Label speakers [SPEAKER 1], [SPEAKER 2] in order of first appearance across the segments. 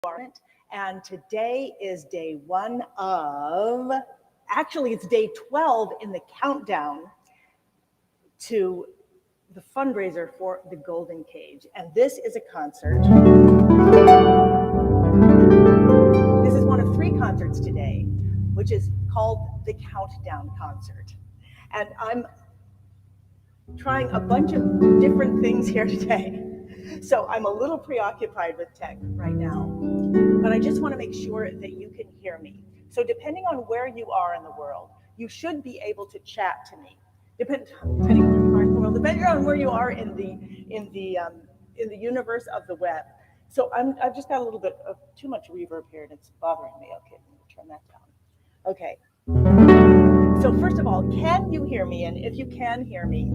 [SPEAKER 1] And today is day one of, actually it's day 12 in the countdown to the fundraiser for the Golden Cage. And this is a concert. This is one of 3 concerts today, which is called the Countdown Concert. And I'm trying a bunch of different things here today. So I'm a little preoccupied with tech right now, but I just want to make sure that you can hear me. So depending on where you are in the world, you should be able to chat to me. Depending on where you are in the world, depending on where you are in the universe of the web. So I've just got a little bit of too much reverb here, and it's bothering me. Okay, I'm going to turn that down. Okay. So first of all, can you hear me? And if you can hear me,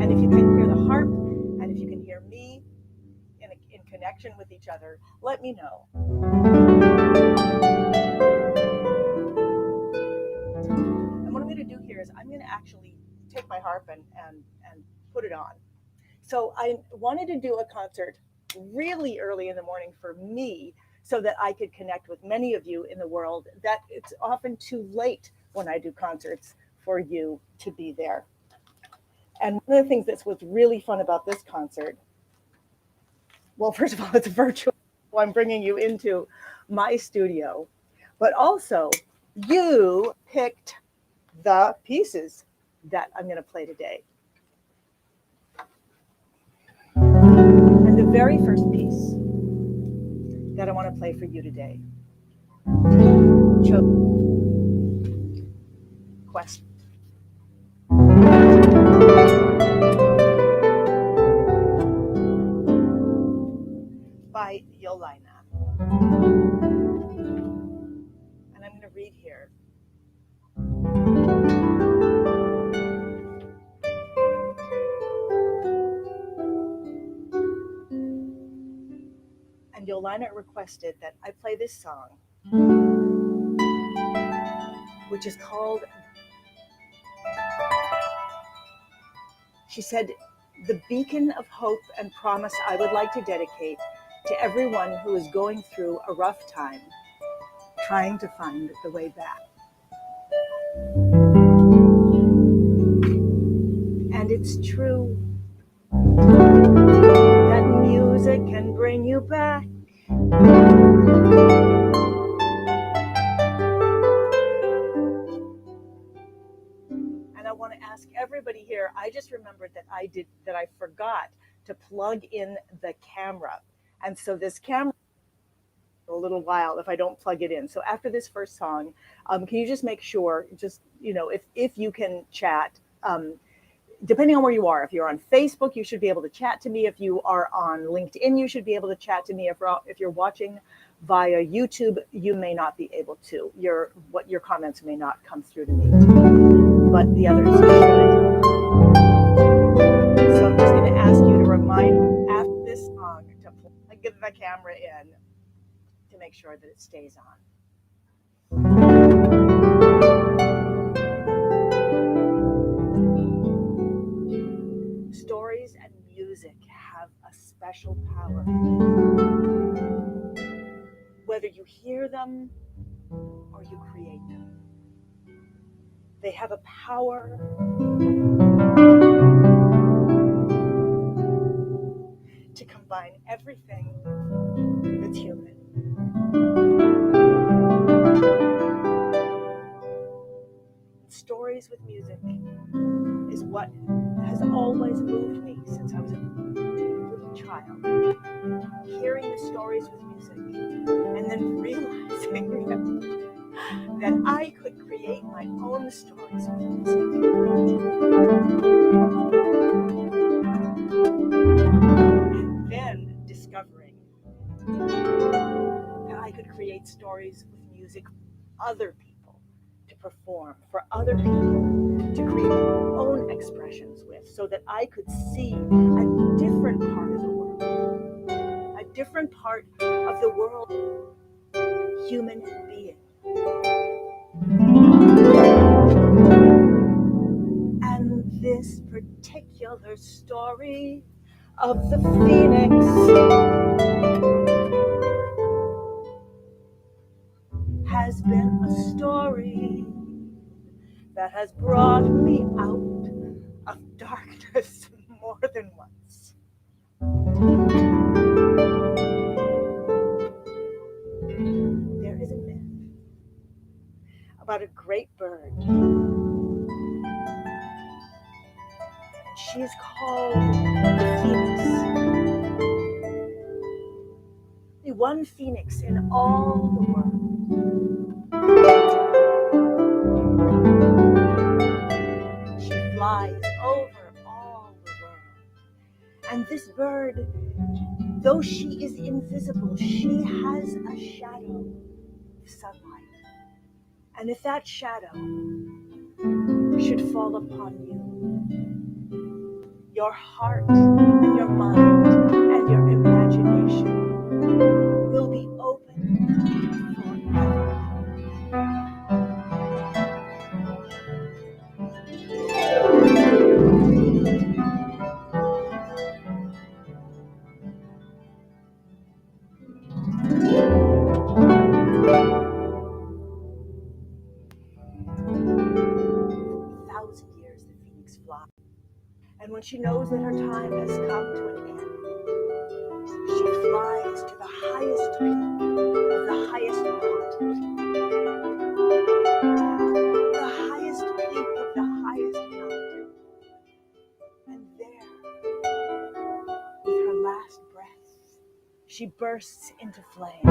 [SPEAKER 1] and if you can hear the harp, and if you can hear me in connection with each other, let me know. And what I'm going to do here is I'm going to actually take my harp and put it on. So I wanted to do a concert really early in the morning for me so that I could connect with many of you in the world. That it's often too late when I do concerts for you to be there. And one of the things that's what's really fun about this concert, well, first of all, it's virtual. I'm bringing you into my studio, but also you picked the pieces that I'm going to play today. And the very first piece that I want to play for you today, Quest. By Yolina. And I'm going to read here. And Yolina requested that I play this song, which is called, she said, "The beacon of hope and promise I would like to dedicate to everyone who is going through a rough time, trying to find the way back." And it's true that music can bring you back. And I want to ask everybody here, I just remembered that I forgot to plug in the camera. And so this camera, a little while if I don't plug it in. So after this first song, can you just make sure, if you can chat, depending on where you are. If you're on Facebook, you should be able to chat to me. If you are on LinkedIn, you should be able to chat to me. If you're watching via YouTube, you may not be able to. Your comments may not come through to me, but the others should. So I'm just going to ask you to remind after this song to get the camera in to make sure that it stays on. Stories and music have a special power. Whether you hear them or you create them, they have a power to combine everything that's human. Stories with music is what has always moved me since I was a little child. Hearing the stories with music and then realizing that I could create my own stories with music. And then discovering that I could create stories with music for other people to perform, for other people to create their own expressions with, so that I could see a different part of the world, a different part of the world, human being. And this particular story of the phoenix has been a story that has brought me out of darkness more than once. There is a myth about a great bird. She is called the phoenix. The one phoenix in all the world. She flies over all the world. And this bird, though she is invisible, she has a shadow of sunlight. And if that shadow should fall upon you, your heart and your mind and your imagination will be open forever. Years the phoenix flies. And when she knows that her time has come to an end, she flies to the highest peak of the highest mountain. The highest peak of the highest mountain. And there, with her last breath, she bursts into flame.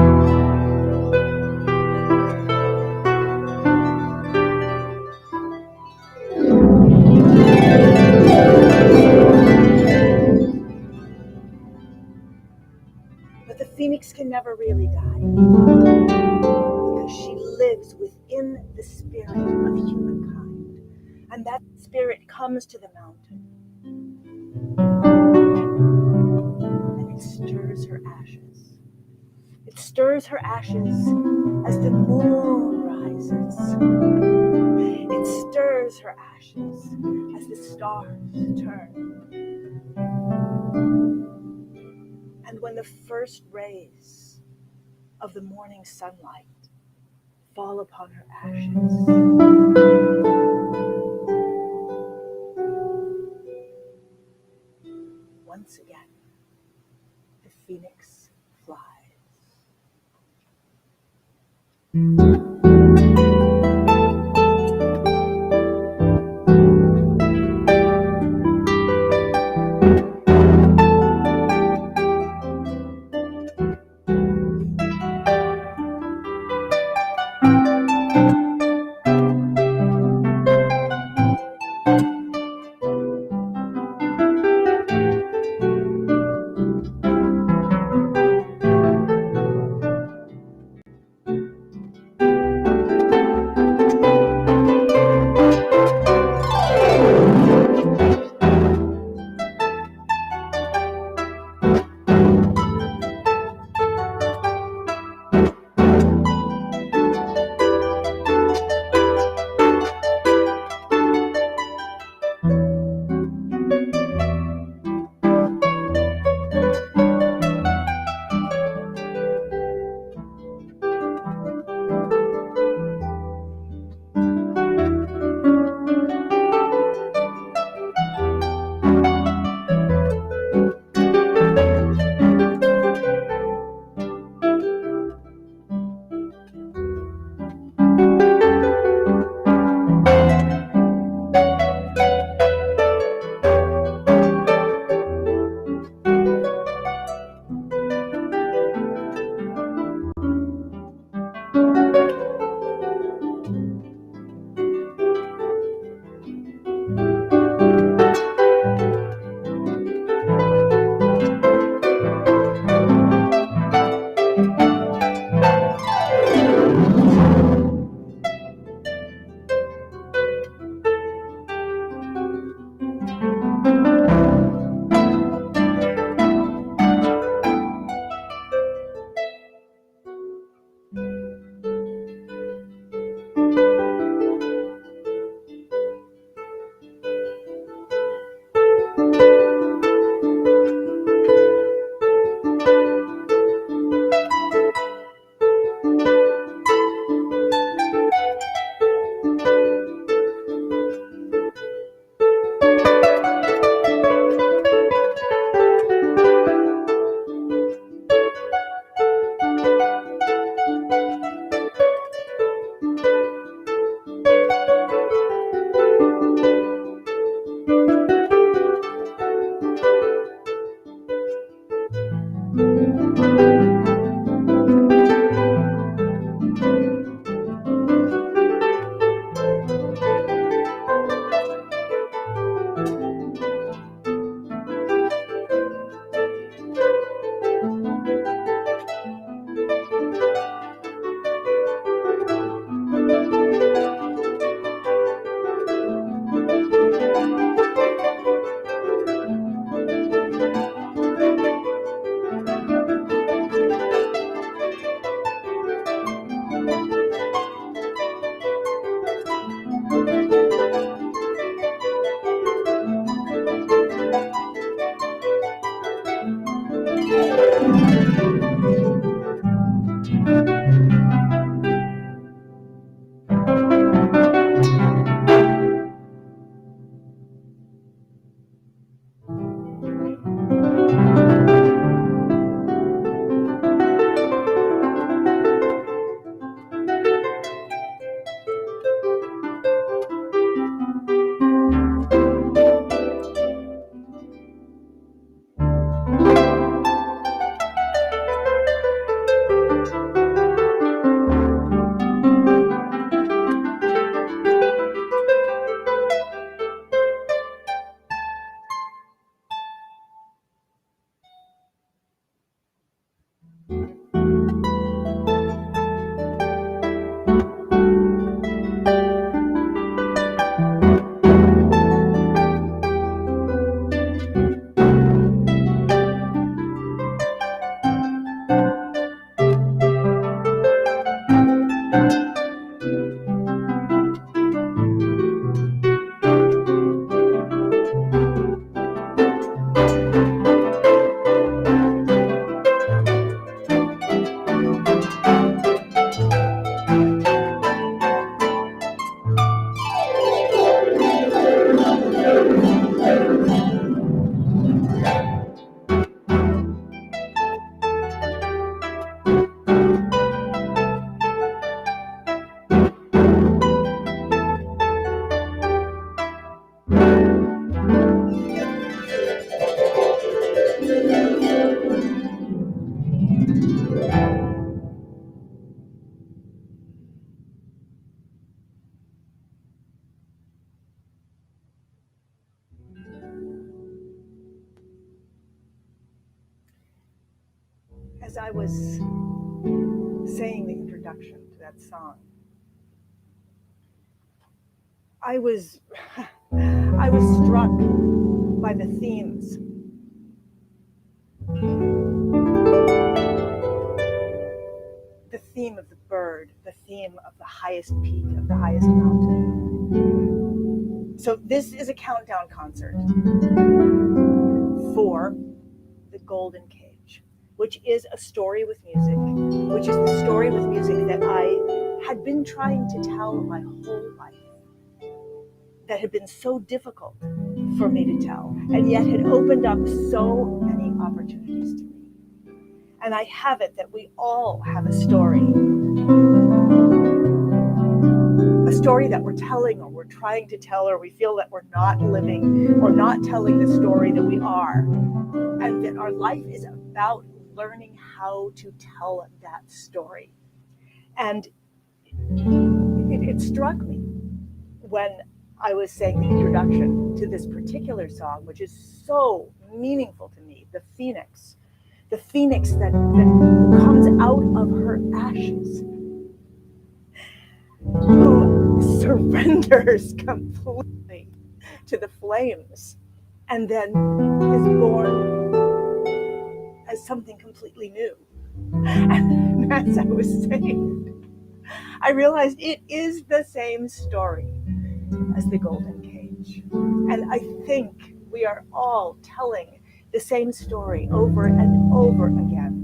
[SPEAKER 1] But the phoenix can never really die because she lives within the spirit of humankind. And that spirit comes to the mountain and it stirs her ashes. It stirs her ashes as the moon rises. It stirs her ashes as the stars turn. And when the first rays of the morning sunlight fall upon her ashes, once again, the phoenix flies. as I was saying the introduction to that song, I was struck by the themes. The theme of the bird, the theme of the highest peak, of the highest mountain. So this is a countdown concert for The Golden Cage, which is a story with music, which is the story with music that I had been trying to tell my whole life, that had been so difficult for me to tell, and yet had opened up so many opportunities to me. And I have it that we all have a story that we're telling, or we're trying to tell, or we feel that we're not living or not telling the story that we are. And that our life is about learning how to tell that story. And it struck me when I was saying the introduction to this particular song, which is so meaningful to me, the phoenix that comes out of her ashes, who surrenders completely to the flames, and then is born as something completely new. And as I was saying, I realized it is the same story as the Golden Cage. And I think we are all telling the same story over and over again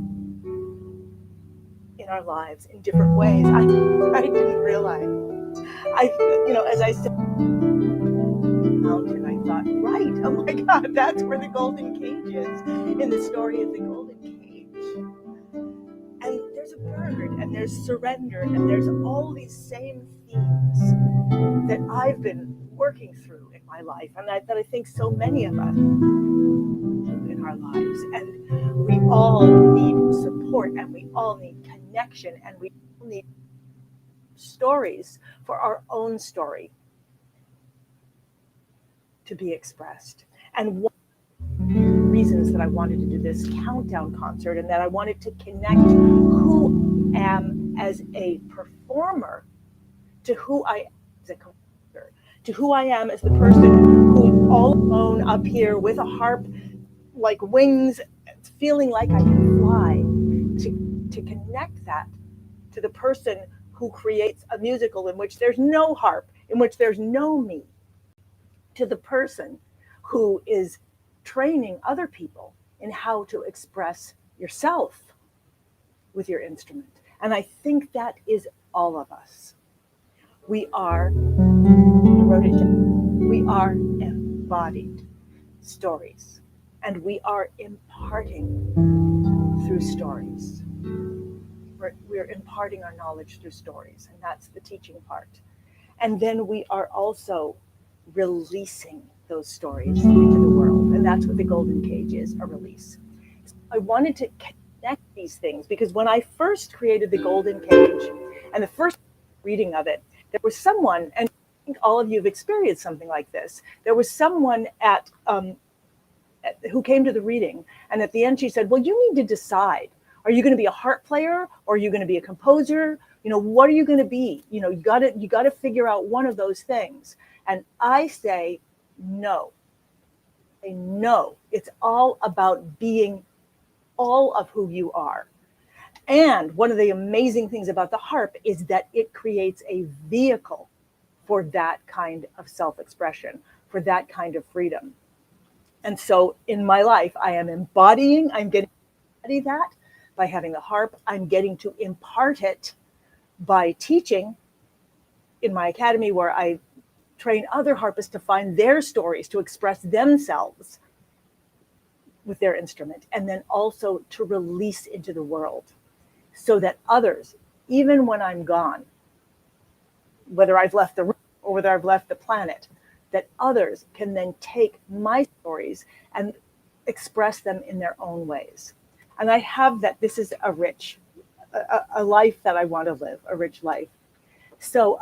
[SPEAKER 1] in our lives in different ways. I didn't realize. As I said, mountain, I thought, right, oh my God, that's where the Golden Cage is, in the story of the Golden Cage. And there's a bird, and there's surrender, and there's all these same themes that I've been working through in my life, and that I think so many of us in our lives. And we all need support, and we all need connection, and we all need stories for our own story to be expressed. And one of the reasons that I wanted to do this countdown concert, and that I wanted to connect who I am as a performer to who I am as a composer, to who I am as the person who all alone up here with a harp, like wings, feeling like I can fly, to connect that to the person who creates a musical in which there's no harp, in which there's no me, to the person who is training other people in how to express yourself with your instrument. And I think that is all of us. We are, I wrote it down, we are embodied stories, and we are imparting through stories. We're imparting our knowledge through stories, and that's the teaching part. And then we are also releasing those stories into the world, and that's what the Golden Cage is, a release. So I wanted to connect these things because when I first created the Golden Cage, and the first reading of it, there was someone, and I think all of you have experienced something like this, there was someone who came to the reading, and at the end she said, well, you need to decide. Are you going to be a harp player, or are you going to be a composer? What are you going to be? You got to figure out one of those things. And I say no. No. It's all about being all of who you are. And one of the amazing things about the harp is that it creates a vehicle for that kind of self-expression, for that kind of freedom. And so in my life, I'm getting to embody that by having the harp. I'm getting to impart it by teaching in my academy, where I train other harpists to find their stories, to express themselves with their instrument, and then also to release into the world so that others, even when I'm gone, whether I've left the room or whether I've left the planet, that others can then take my stories and express them in their own ways. And I have that. This is a life that I want to live, a rich life. So,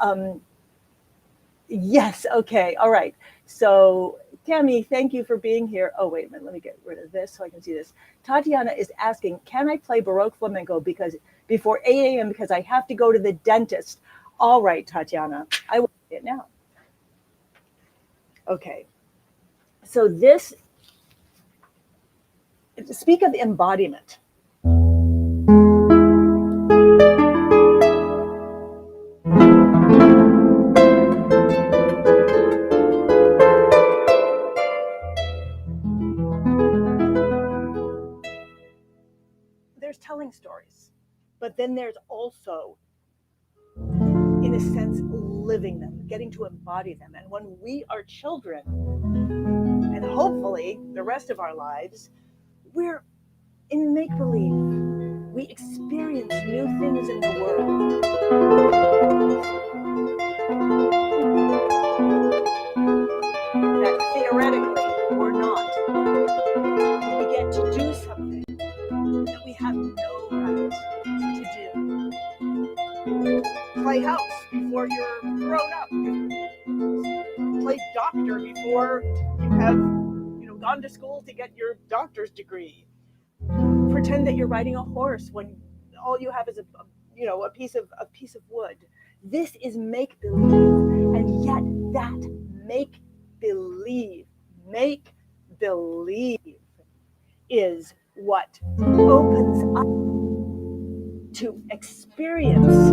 [SPEAKER 1] yes, okay, all right. So Tammy, thank you for being here. Oh, wait a minute. Let me get rid of this so I can see this. Tatiana is asking, can I play Baroque flamenco before 8 a.m. because I have to go to the dentist? All right, Tatiana, I will play it now. Okay. So this, speak of embodiment. There's telling stories, but then there's also, in a sense, living them, getting to embody them. And when we are children, and hopefully the rest of our lives, we're in make-believe. We experience new things in the world. That theoretically we're not. We get to do something that we have no right to do. Play house before you're grown up. Play doctor before you have, gone to school to get your doctor's degree. Pretend that you're riding a horse when all you have is a piece of wood. This is make believe, and yet that make believe is what opens up to experience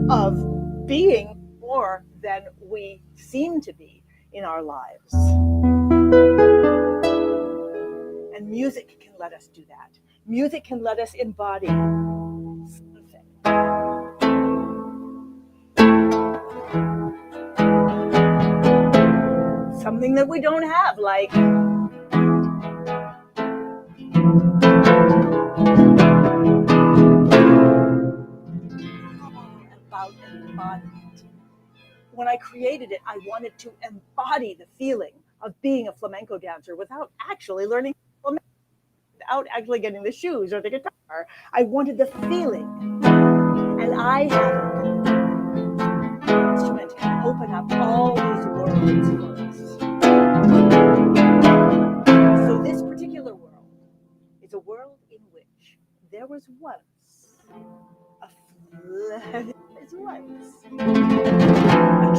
[SPEAKER 1] of being more than we seem to be in our lives. And music can let us do that. Music can let us embody something. Something that we don't have, like about embodiment. When I created it, I wanted to embody the feeling of being a flamenco dancer without actually learning flamenco, without actually getting the shoes or the guitar. I wanted the feeling. And I have an instrument can open up all these worlds for us. So this particular world is a world in which there was once a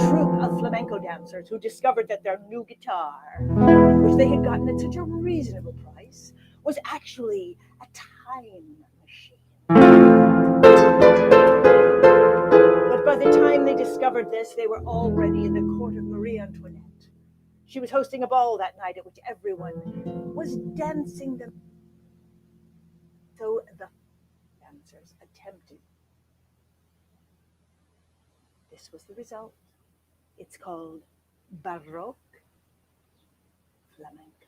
[SPEAKER 1] troupe of flamenco dancers who discovered that their new guitar, which they had gotten at such a reasonable price, was actually a time machine. But by the time they discovered this, they were already in the court of Marie Antoinette. She was hosting a ball that night at which everyone was dancing them. So the dancers attempted. This was the result. It's called Baroque flamenco.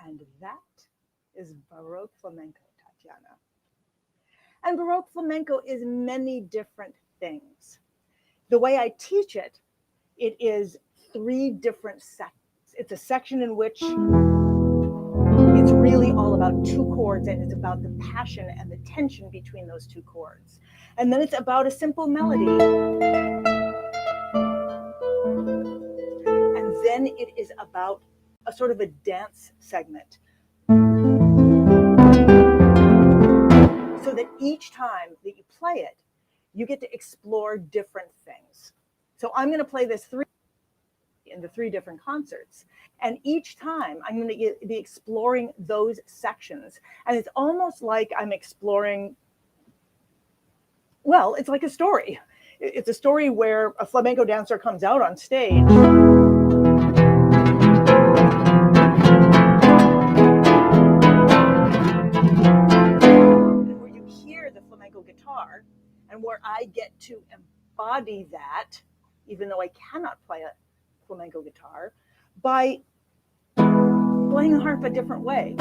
[SPEAKER 1] And that is Baroque flamenco, Tatiana. And Baroque flamenco is many different things. The way I teach it, it is 3 different sections. It's a section in which it's really all about 2 chords, and it's about the passion and the tension between those 2 chords. And then it's about a simple melody. And then it is about a sort of a dance segment. So that each time that you play it, you get to explore different things. So I'm going to play this in the 3 different concerts. And each time I'm going to be exploring those sections. And it's almost like I'm exploring, well, it's like a story. It's a story where a flamenco dancer comes out on stage. And where you hear the flamenco guitar, and where I get to embody that, even though I cannot play a flamenco guitar, by playing the harp a different way,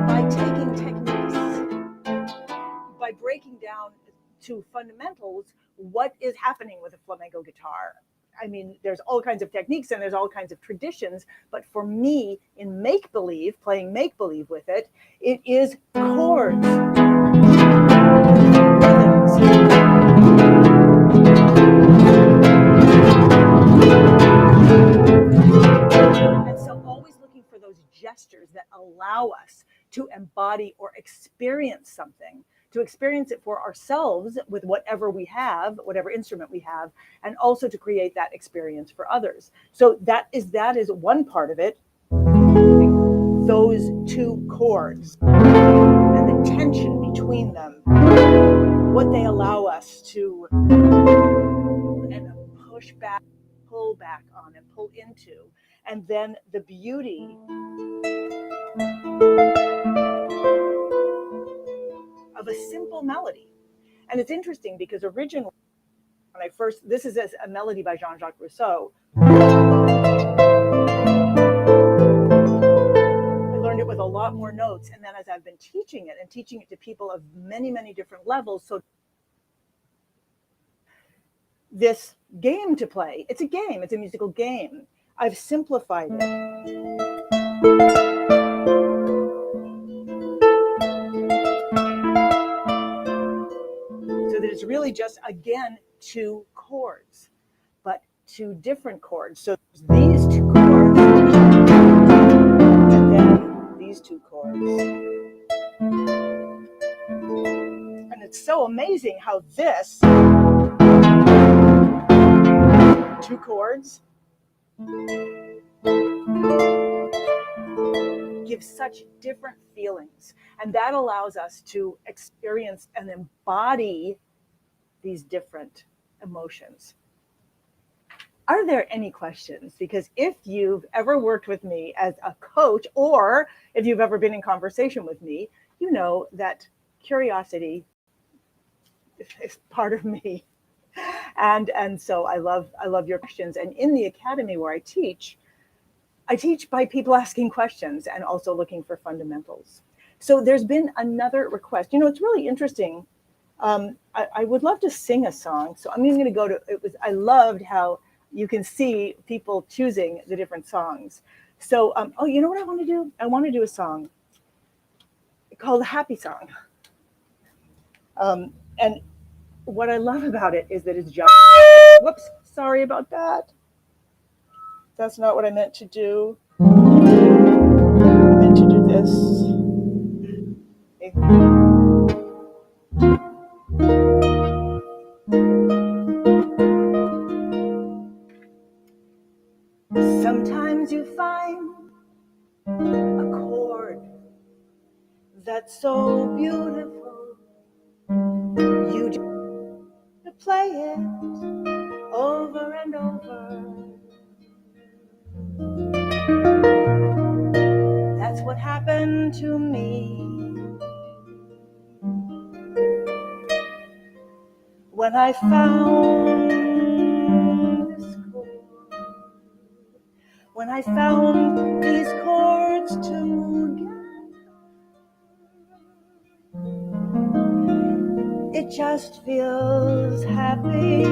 [SPEAKER 1] by taking techniques, by breaking down to fundamentals what is happening with a flamenco guitar. I mean, there's all kinds of techniques and there's all kinds of traditions, but for me, in make-believe, playing make-believe with it, it is chords, rhythms. And so always looking for those gestures that allow us to embody or experience something, to experience it for ourselves with whatever we have, whatever instrument we have, and also to create that experience for others. So that is one part of it, those 2 chords and the tension between them, what they allow us to and push back, pull back on and pull into, and then the beauty of a simple melody. And it's interesting because originally, when this is a melody by Jean-Jacques Rousseau. I learned it with a lot more notes, and then as I've been teaching it and teaching it to people of many, many different levels, so this game to play, it's a game, it's a musical game. I've simplified it. So that it's really just, again, 2 chords, but 2 different chords. So these 2 chords, and then these 2 chords. And it's so amazing how this 2 chords give such different feelings. And that allows us to experience and embody these different emotions. Are there any questions? Because if you've ever worked with me as a coach, or if you've ever been in conversation with me, you know that curiosity is part of me. And so I love your questions. And in the academy where I teach by people asking questions and also looking for fundamentals. So there's been another request. You know, it's really interesting. I would love to sing a song. So I'm going to go to, I loved how you can see people choosing the different songs. So, oh, you know what I want to do? I want to do a song called a happy song. And what I love about it is that it's just, whoops, sorry about that. That's not what I meant to do. I meant to do this. Sometimes you find a chord that's so beautiful, you just play it over and over. That's what happened to me when I found this chord. When I found these chords together. It just feels happy.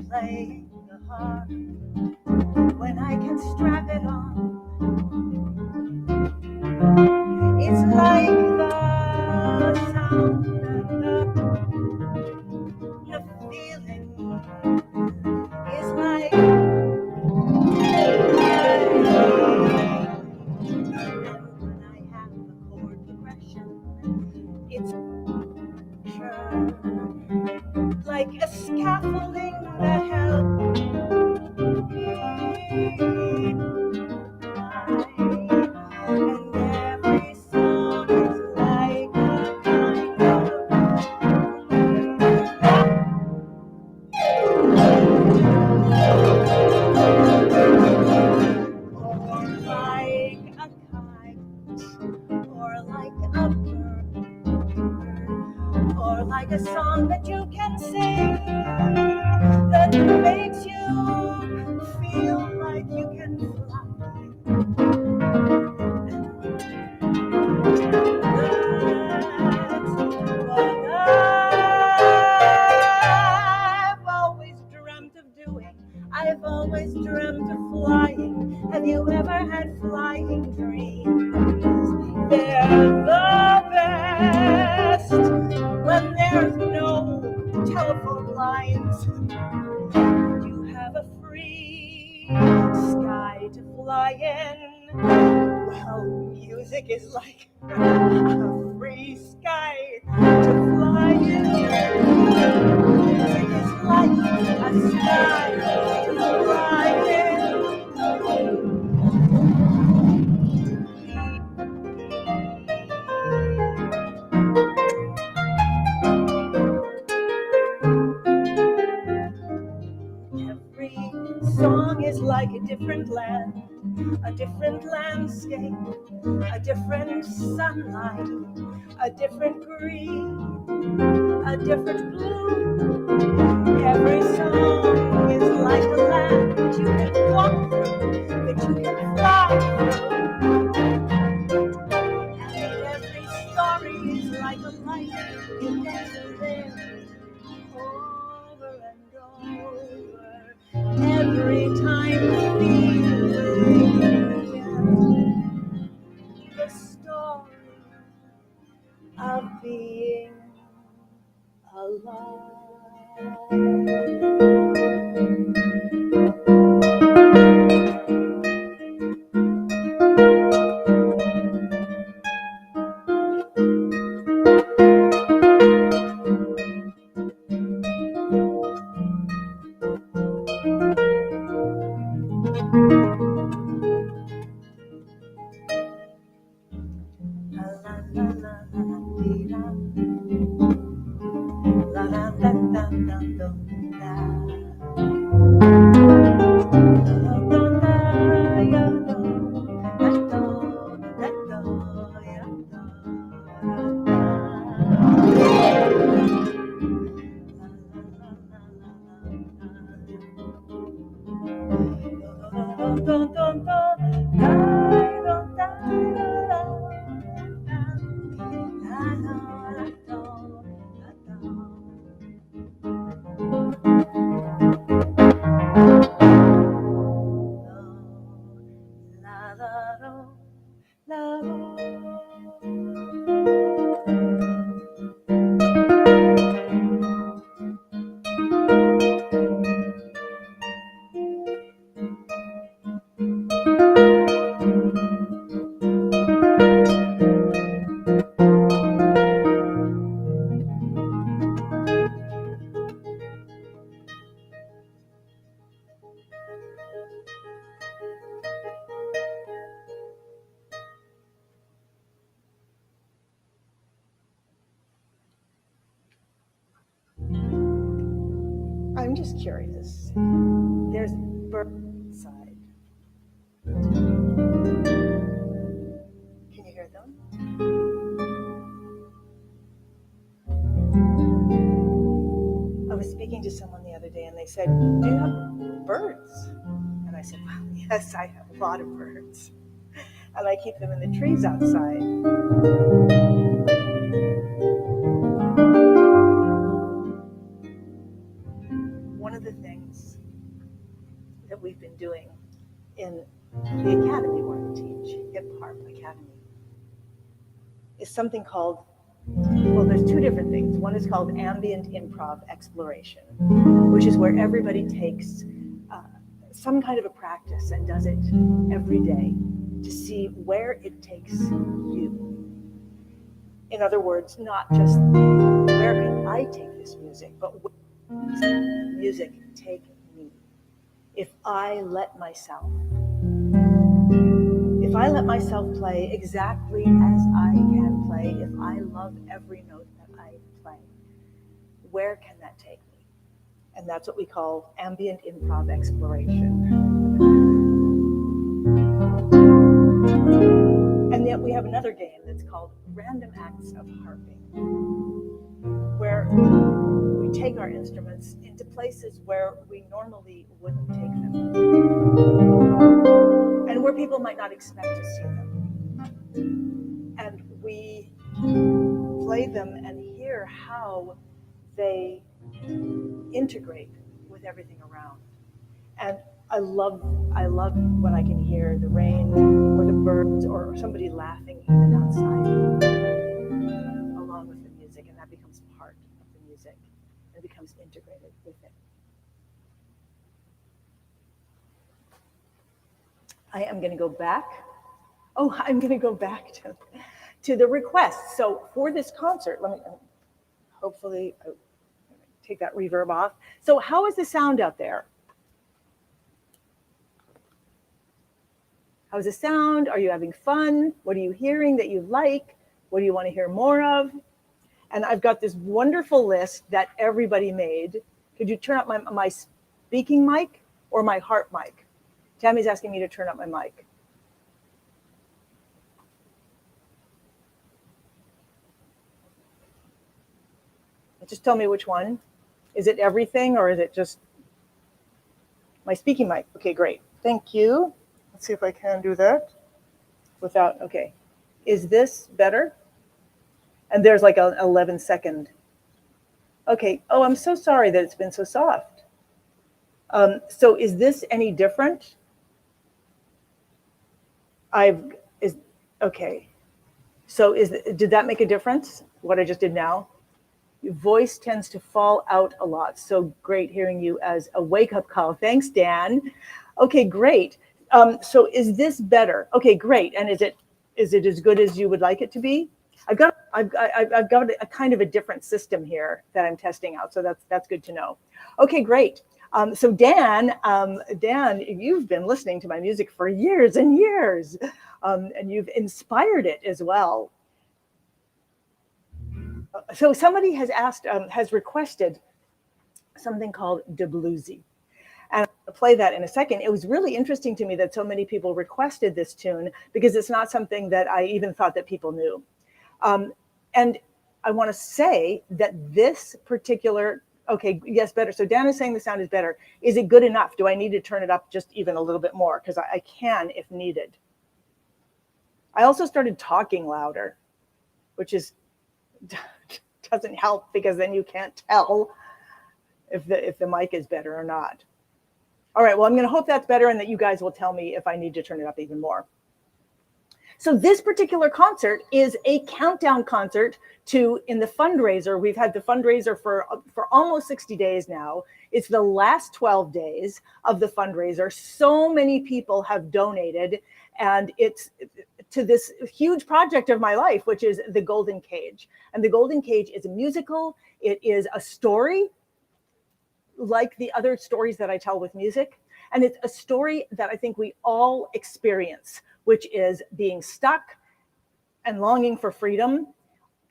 [SPEAKER 1] Playing the harp when I can strap it on. It's like the sound and the feeling is like and when I have the chord progression, it's like a scaffolding that helps me fly. And every song is like a kind of or like a kite, or like a bird, or like a song that you can sing that makes you feel like you can fly. That's what I've always dreamt of doing. I've always dreamt of flying. Have you ever had flying dreams? They're the best when there's no telephone lines. You have a free sky to fly in. Well, music is like a free sky to fly in. Music is like a sky to fly in. like a different land, a different landscape, a different sunlight, a different green, a different blue. Every song is like a land that you can walk through, that you can fly through. And every story is like a light you get to live over and over. Every time you feel the story of being alive. I'm just curious. There's birds outside. Can you hear them? I was speaking to someone the other day and they said, "Do you have birds?" And I said, "Well, yes, I have a lot of birds. And I keep them in the trees outside." One of the things that we've been doing in the academy where I teach, Hip Harp Academy, is something called, well, there's two different things. One is called ambient improv exploration, which is where everybody takes some kind of a practice and does it every day to see where it takes you. In other words, not just where can I take this music, but where does music take me? If I let myself play exactly as I can play, if I love every note that I play, where can that take me? And that's what we call ambient improv exploration. And yet we have another game that's called random acts of harping, where we take our instruments into places where we normally wouldn't take them, and where people might not expect to see them. And we play them and hear how they integrate with everything around. And I love when I can hear the rain or the birds or somebody laughing even outside along with the music, and that becomes part of the music and becomes integrated with it. I am going to go back. I'm going to go back to the requests. So for this concert, let me hopefully take that reverb off. So how is the sound out there? How's the sound? Are you having fun? What are you hearing that you like? What do you want to hear more of? And I've got this wonderful list that everybody made. Could you turn up my speaking mic or my harp mic? Tammy's asking me to turn up my mic. Just tell me which one. Is it everything or is it just my speaking mic? Okay, great. Thank you. Let's see if I can do that without, okay. Is this better? And there's like an 11-second. Okay, oh, I'm so sorry that it's been so soft. So is this any different? Okay. So did that make a difference, what I just did now? Your voice tends to fall out a lot. So great hearing you as a wake-up call. Thanks, Dan. Okay, great. So is this better? Okay, great. And is it as good as you would like it to be? I've got a kind of a different system here that I'm testing out. So that's good to know. Okay, great. So Dan, you've been listening to my music for years and years, and you've inspired it as well. So somebody has asked, has requested something called De Bluesy. And I'll play that in a second. It was really interesting to me that so many people requested this tune because it's not something that I even thought that people knew. And I want to say that this particular, okay, yes, better. So Dan is saying the sound is better. Is it good enough? Do I need to turn it up just even a little bit more? Because I can if needed. I also started talking louder, which is doesn't help because then you can't tell if the mic is better or not. All right, well, I'm going to hope that's better and that you guys will tell me if I need to turn it up even more. So this particular concert is a countdown concert in the fundraiser. We've had the fundraiser for almost 60 days now. It's the last 12 days of the fundraiser. So many people have donated, and it's to this huge project of my life, which is The Golden Cage. And The Golden Cage is a musical. It is a story like the other stories that I tell with music. And it's a story that I think we all experience, which is being stuck and longing for freedom,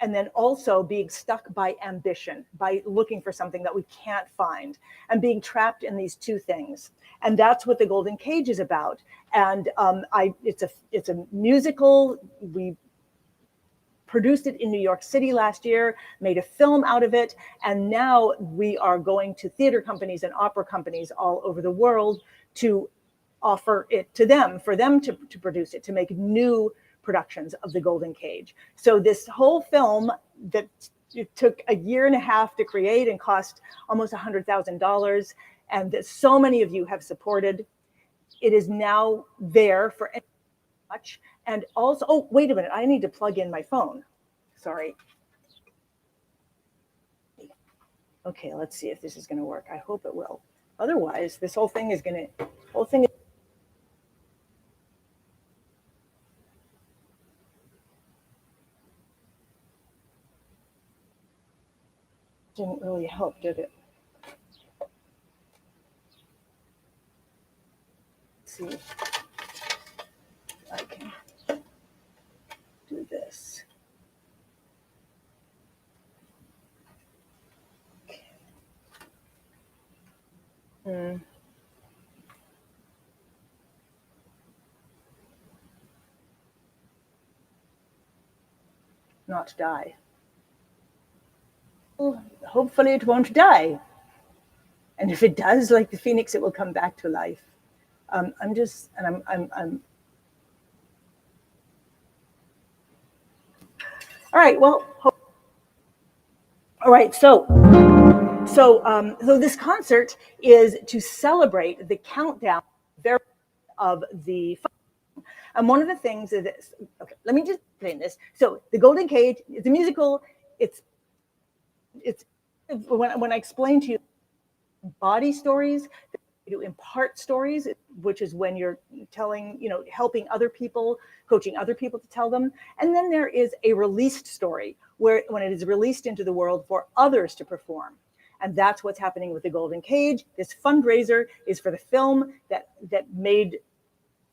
[SPEAKER 1] and then also being stuck by ambition, by looking for something that we can't find, and being trapped in these two things. And that's what The Golden Cage is about. And it's a musical. We produced it in New York City last year, made a film out of it, and now we are going to theater companies and opera companies all over the world to offer it to them, for them to produce it, to make new productions of The Golden Cage. So this whole film that it took a year and a half to create and cost almost $100,000, and that so many of you have supported, it is now there for much. And also, oh, wait a minute, I need to plug in my phone. Sorry. Okay, let's see if this is going to work. I hope it will. Otherwise, this whole thing is going to, didn't really help, did it? Let's see if I can do this. Okay. Not die. Well, hopefully it won't die. And if it does, like the phoenix, it will come back to life. I'm all right, well, all right, so this concert is to celebrate the countdown of the, and one of the things is this. Okay, let me just explain this. So The Golden Cage is a musical. It's when I explain to you body stories, you impart stories, which is when you're telling, helping other people, coaching other people to tell them. And then there is a released story where when it is released into the world for others to perform. And that's what's happening with The Golden Cage. This fundraiser is for the film that made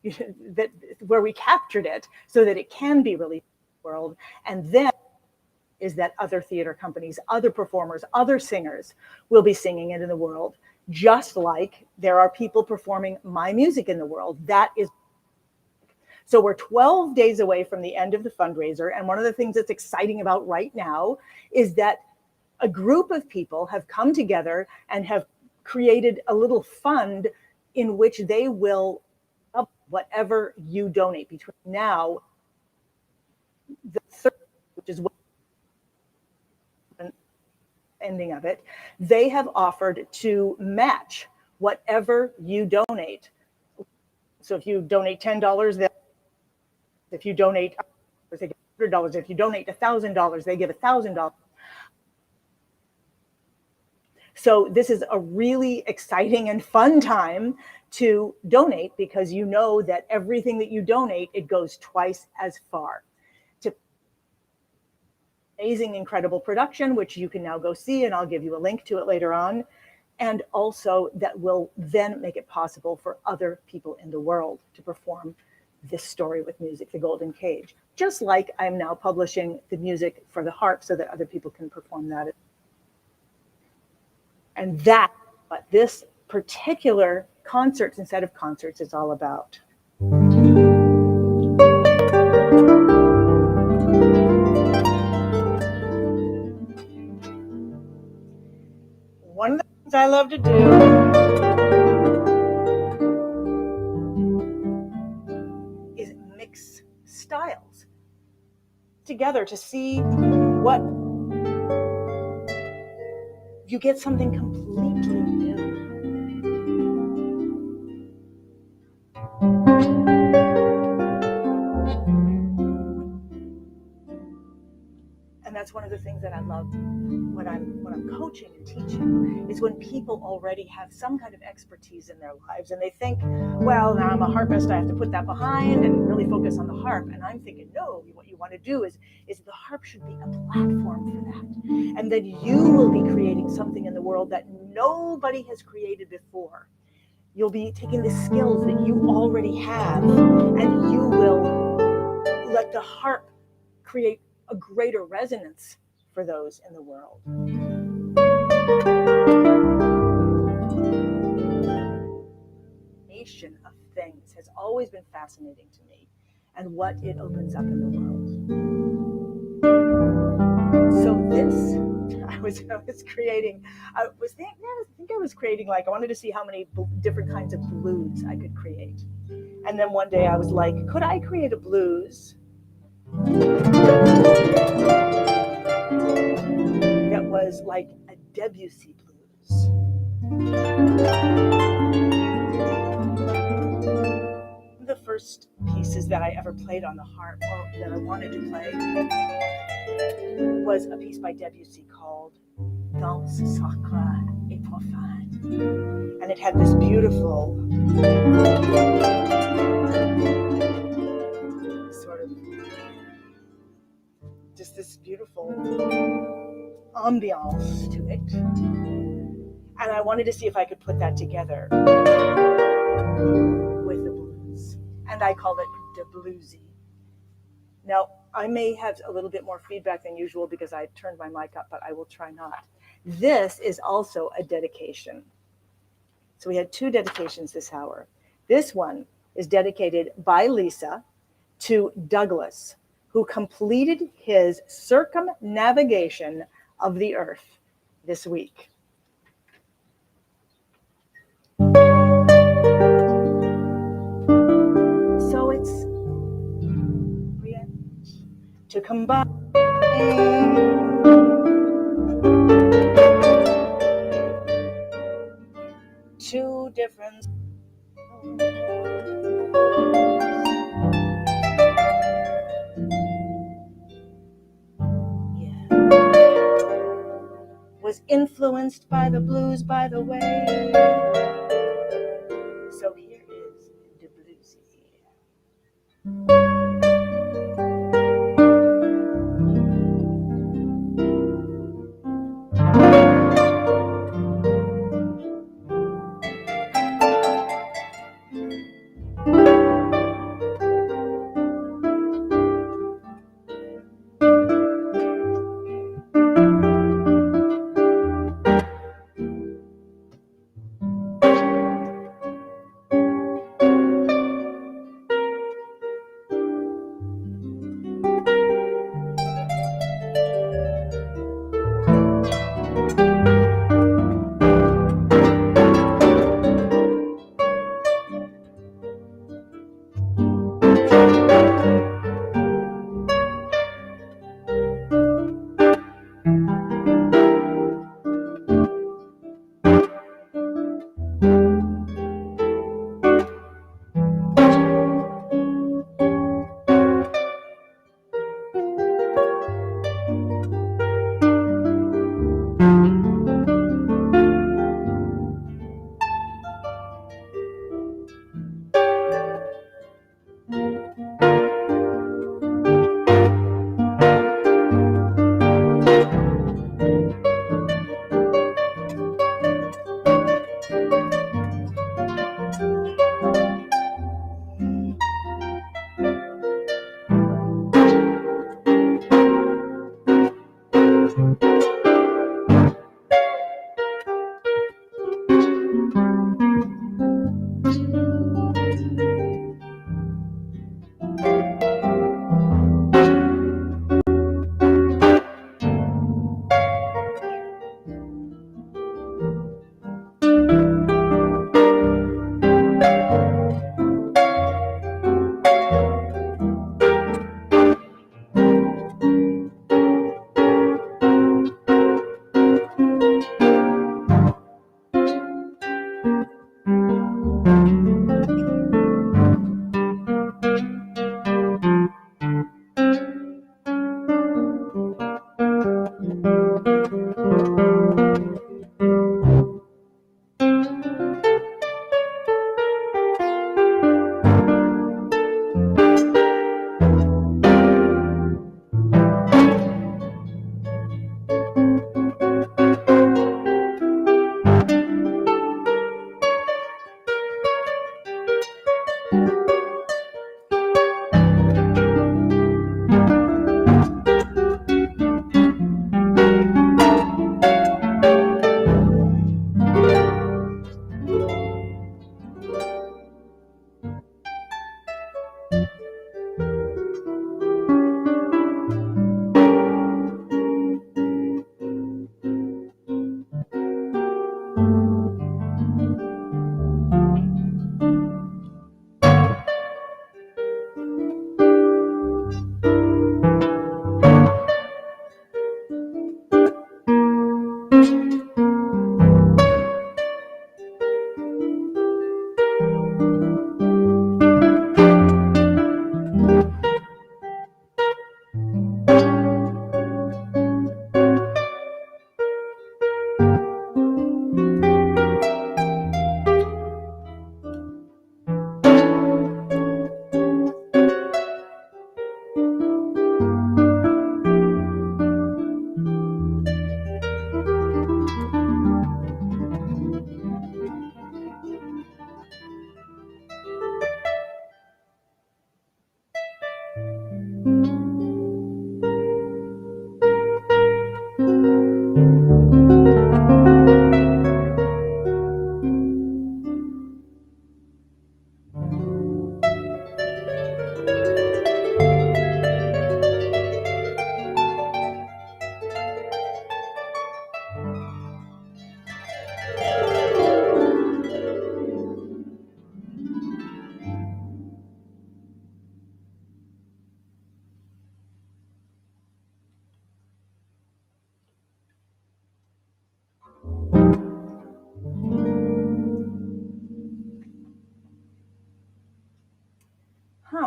[SPEAKER 1] that where we captured it so that it can be released in the world. And then is that other theater companies, other performers, other singers will be singing it in the world. just like there are people performing my music in the world. That is, so we're 12 days away from the end of the fundraiser. And one of the things that's exciting about right now is that a group of people have come together and have created a little fund in which they will up whatever you donate between now, the third, which is what ending of it, they have offered to match whatever you donate. So if you donate $10, if you donate $100, if you donate $1,000, they give $1,000. So this is a really exciting and fun time to donate, because you know that everything that you donate, it goes twice as far. To amazing, incredible production, which you can now go see, and I'll give you a link to it later on. And also that will then make it possible for other people in the world to perform this story with music, The Golden Cage. Just like I'm now publishing the music for the harp so that other people can perform that. And that's what this particular concert instead of concerts is all about. One of the things I love to do is mix styles together to see what you get, something completely new. And that's one of the things that I love when I'm coaching and teaching, is when people already have some kind of expertise in their lives and they think, well, now I'm a harpist, I have to put that behind and really focus on the harp. And I'm thinking, no, what you want to do is the harp should be a platform for that. And that you will be creating something in the world that nobody has created before. You'll be taking the skills that you already have, and you will let the harp create a greater resonance for those in the world. Of things has always been fascinating to me, and what it opens up in the world. So this, I was creating, I think I was creating, like, I wanted to see how many different kinds of blues I could create. And then one day I was like, could I create a blues that was like a Debussy blues? The first pieces that I ever played on the harp, or that I wanted to play, was a piece by Debussy called Danse sacrée et profane. And it had this beautiful sort of, just this beautiful ambiance to it. And I wanted to see if I could put that together with the blues. And I called it the bluesy. Now, I may have a little bit more feedback than usual because I turned my mic up, but I will try not. This is also a dedication. So we had 2 dedications this hour. This one is dedicated by Lisa to Douglas, who completed his circumnavigation of the earth this week. So it's to combine two different was influenced by the blues, by the way. So here is the bluesy.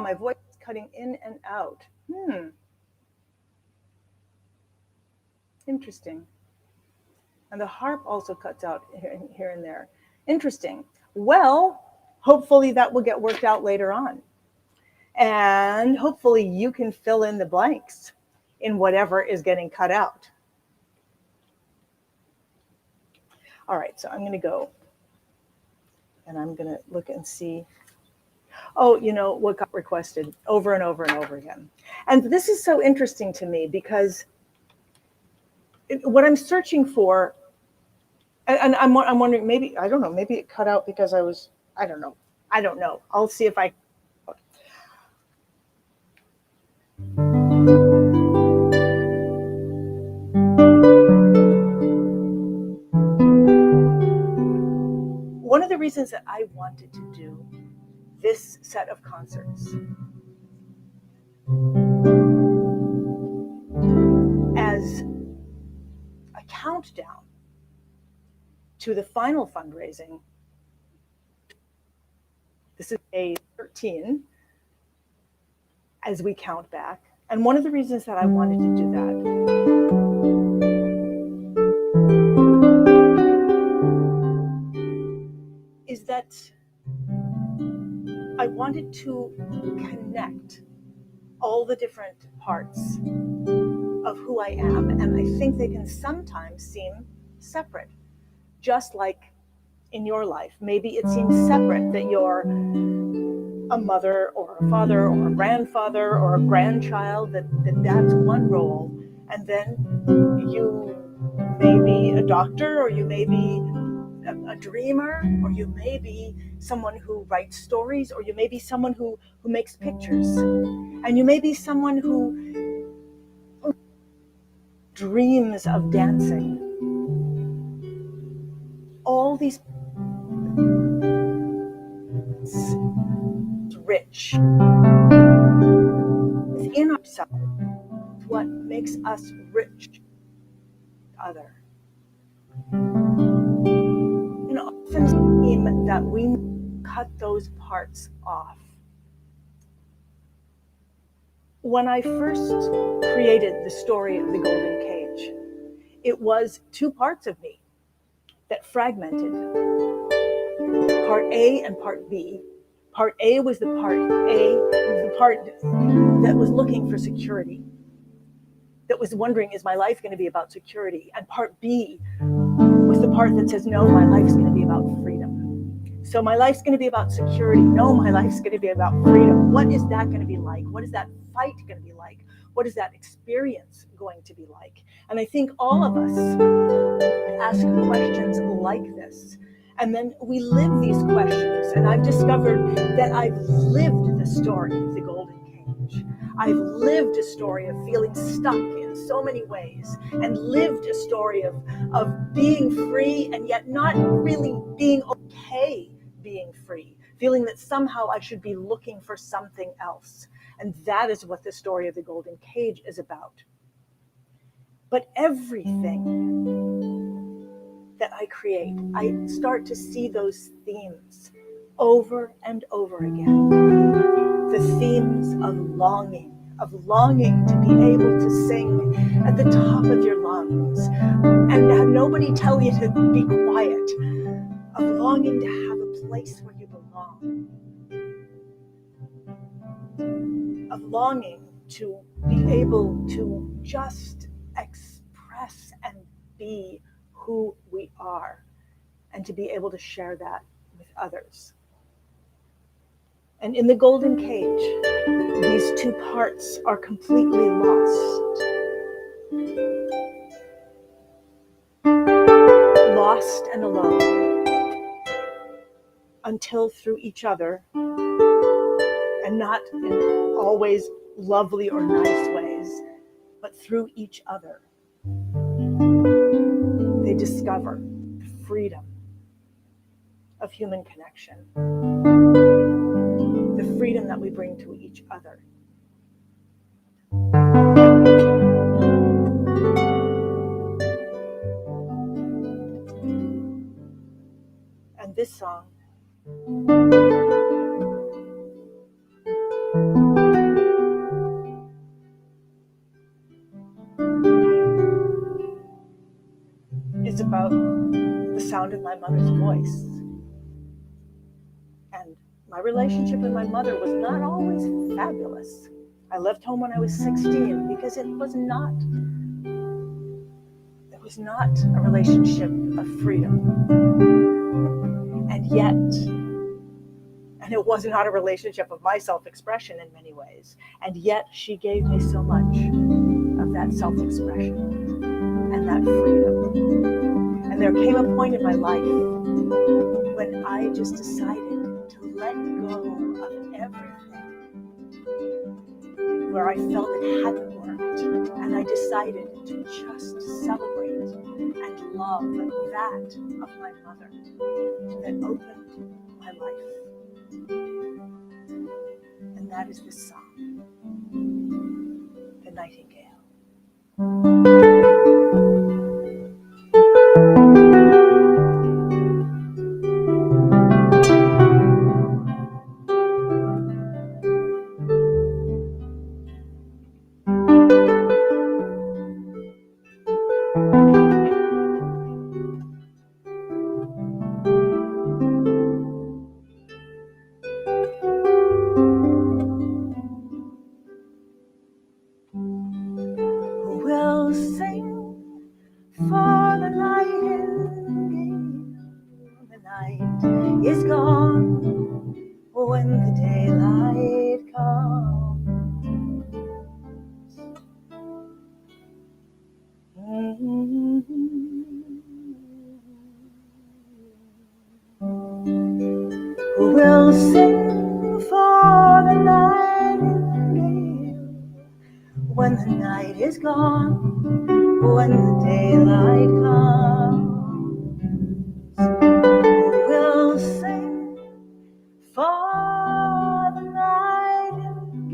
[SPEAKER 1] My voice is cutting in and out. Interesting. And the harp also cuts out here and there. Interesting. Well, hopefully that will get worked out later on. And hopefully you can fill in the blanks in whatever is getting cut out. All right, so I'm going to go and I'm going to look and see. Oh, you know, what got requested over and over and over again. And this is so interesting to me because what I'm searching for, and I'm wondering, maybe, I don't know, maybe it cut out because I don't know. I'll see if I. reasons that I wanted to do this set of concerts as a countdown to the final fundraising. This is day 13 as we count back. And one of the reasons that I wanted to do that is that I wanted to connect all the different parts of who I am, and I think they can sometimes seem separate, just like in your life. Maybe it seems separate that you're a mother or a father or a grandfather or a grandchild, that's one role, and then you may be a doctor, or you may be a dreamer, or you may be someone who writes stories, or you may be someone who makes pictures, and you may be someone who dreams of dancing. All these rich within ourselves, what makes us rich other. And often it seems that we cut those parts off. When I first created the story of the Golden Cage, it was two parts of me that fragmented. Part A and part B. Part A was the part that was looking for security, that was wondering, is my life going to be about security? And part B was the part that says, no, my life's going to be about freedom. So my life's going to be about security. No, my life's going to be about freedom. What is that going to be like? What is that fight going to be like? What is that experience going to be like? And I think all of us ask questions like this. And then we live these questions. And I've discovered that I've lived the story of the Golden Cage. I've lived a story of feeling stuck in so many ways, and lived a story of being free and yet not really being okay being free, feeling that somehow I should be looking for something else. And that is what the story of the Golden Cage is about. But everything that I create, I start to see those themes over and over again. The themes of longing to be able to sing at the top of your lungs and have nobody tell you to be quiet, of longing to have a place where you belong, of longing to be able to just express and be who we are, and to be able to share that with others. And in the Golden Cage, these two parts are completely lost. Lost and alone, until through each other, and not in always lovely or nice ways, but through each other, they discover the freedom of human connection, the freedom that we bring to each other. And this song is about the sound of my mother's voice. And my relationship with my mother was not always fabulous. I left home when I was 16 because it was not a relationship of freedom. And it was not a relationship of my self-expression in many ways. And yet she gave me so much of that self-expression and that freedom. And there came a point in my life when I just decided to let go of everything where I felt it hadn't worked. And I decided to just celebrate and love, that of my mother, that opened my life. And that is this song, The Nightingale. We'll sing for the nightingale. The night is gone when the daylight comes. We'll sing for the nightingale when the night is gone, when the daylight comes. We'll sing for the nightingale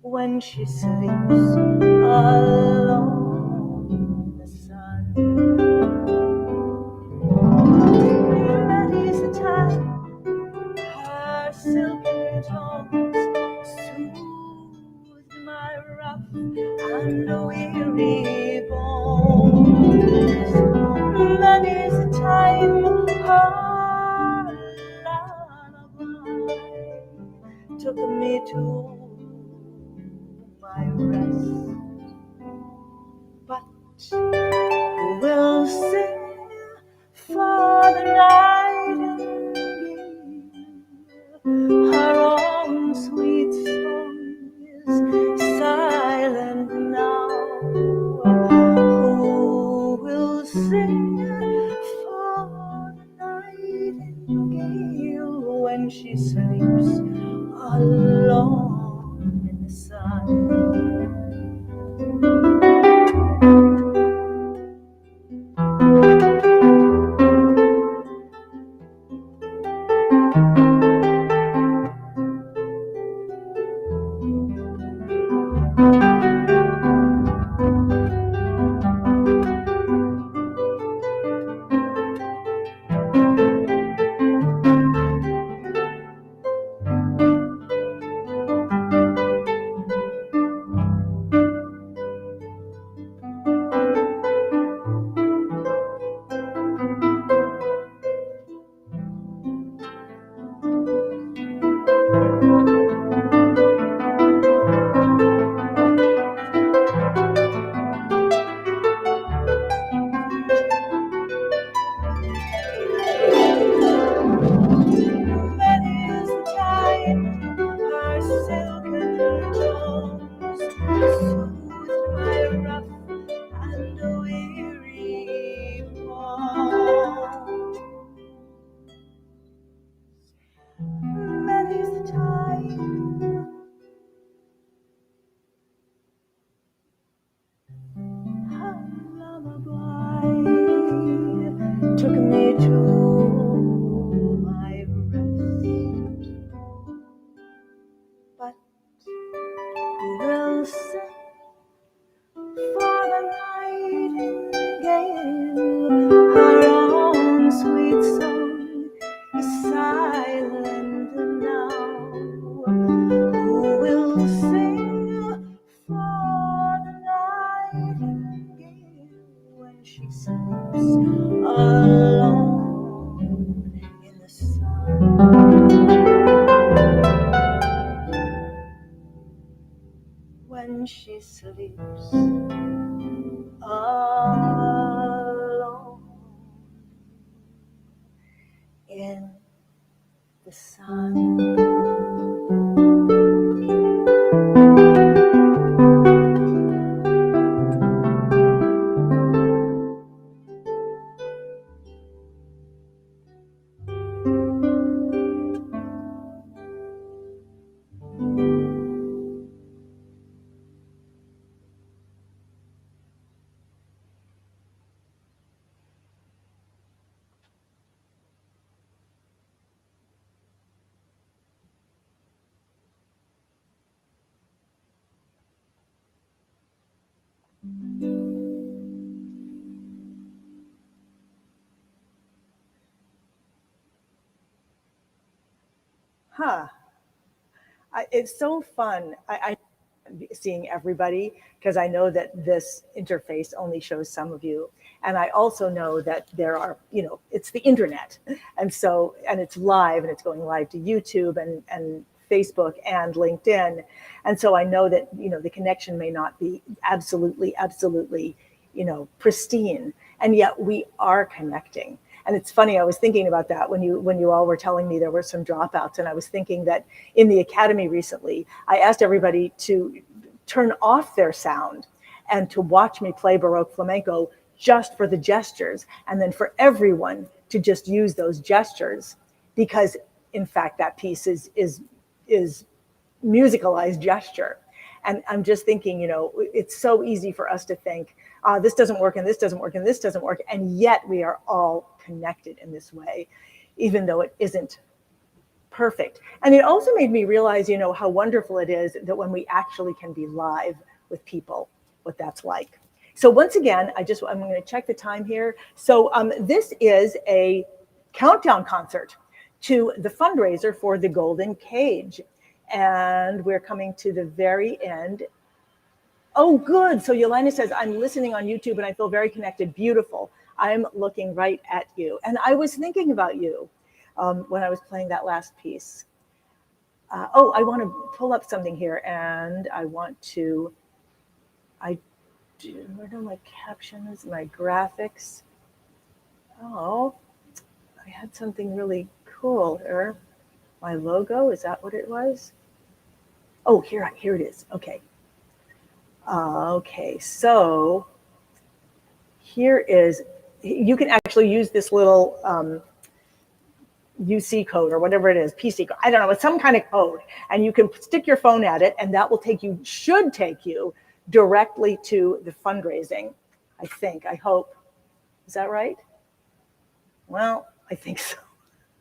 [SPEAKER 1] when she sleeps alone in the sun. Many's the time her silken tones soothed my rough and weary bones. Many's the time her lullaby took me to my rest. But we'll sing for the nightingale. Her own sweet song is silent now. Who will sing for the nightingale when she sleeps alone in the sun? Took me to my rest. But we'll sing for the nightingale. Her own sweet song is silent now. Who will sing for the nightingale when she sleeps alone in the sun? When she sleeps alone in the sun. Huh. It's so fun. I seeing everybody because I know that this interface only shows some of you. And I also know that there are, it's the internet. And so, and it's live and it's going live to YouTube and Facebook and LinkedIn. And so I know that, the connection may not be absolutely, pristine. And yet we are connecting. And it's funny, I was thinking about that when you all were telling me there were some dropouts, and I was thinking that in the academy recently, I asked everybody to turn off their sound and to watch me play Baroque flamenco just for the gestures, and then for everyone to just use those gestures, because in fact that piece is musicalized gesture. And I'm just thinking, it's so easy for us to think, this doesn't work, and this doesn't work, and this doesn't work. And yet we are all connected in this way, even though it isn't perfect. And it also made me realize, how wonderful it is that when we actually can be live with people, what that's like. So once again, I'm going to check the time here. So this is a countdown concert to the fundraiser for the Golden Cage. And we're coming to the very end. Oh, good. So Yelena says, I'm listening on YouTube and I feel very connected. Beautiful. I'm looking right at you. And I was thinking about you when I was playing that last piece. I want to pull up something here, and I want to, where are my captions, my graphics? Oh, I had something really cool here. My logo, is that what it was? Oh, here it is. Okay. Okay, so here is, you can actually use this little UC code or whatever it is, PC code, I don't know, it's some kind of code, and you can stick your phone at it, and that will should take you directly to the fundraising, I think, I hope. Is that right? Well, I think so.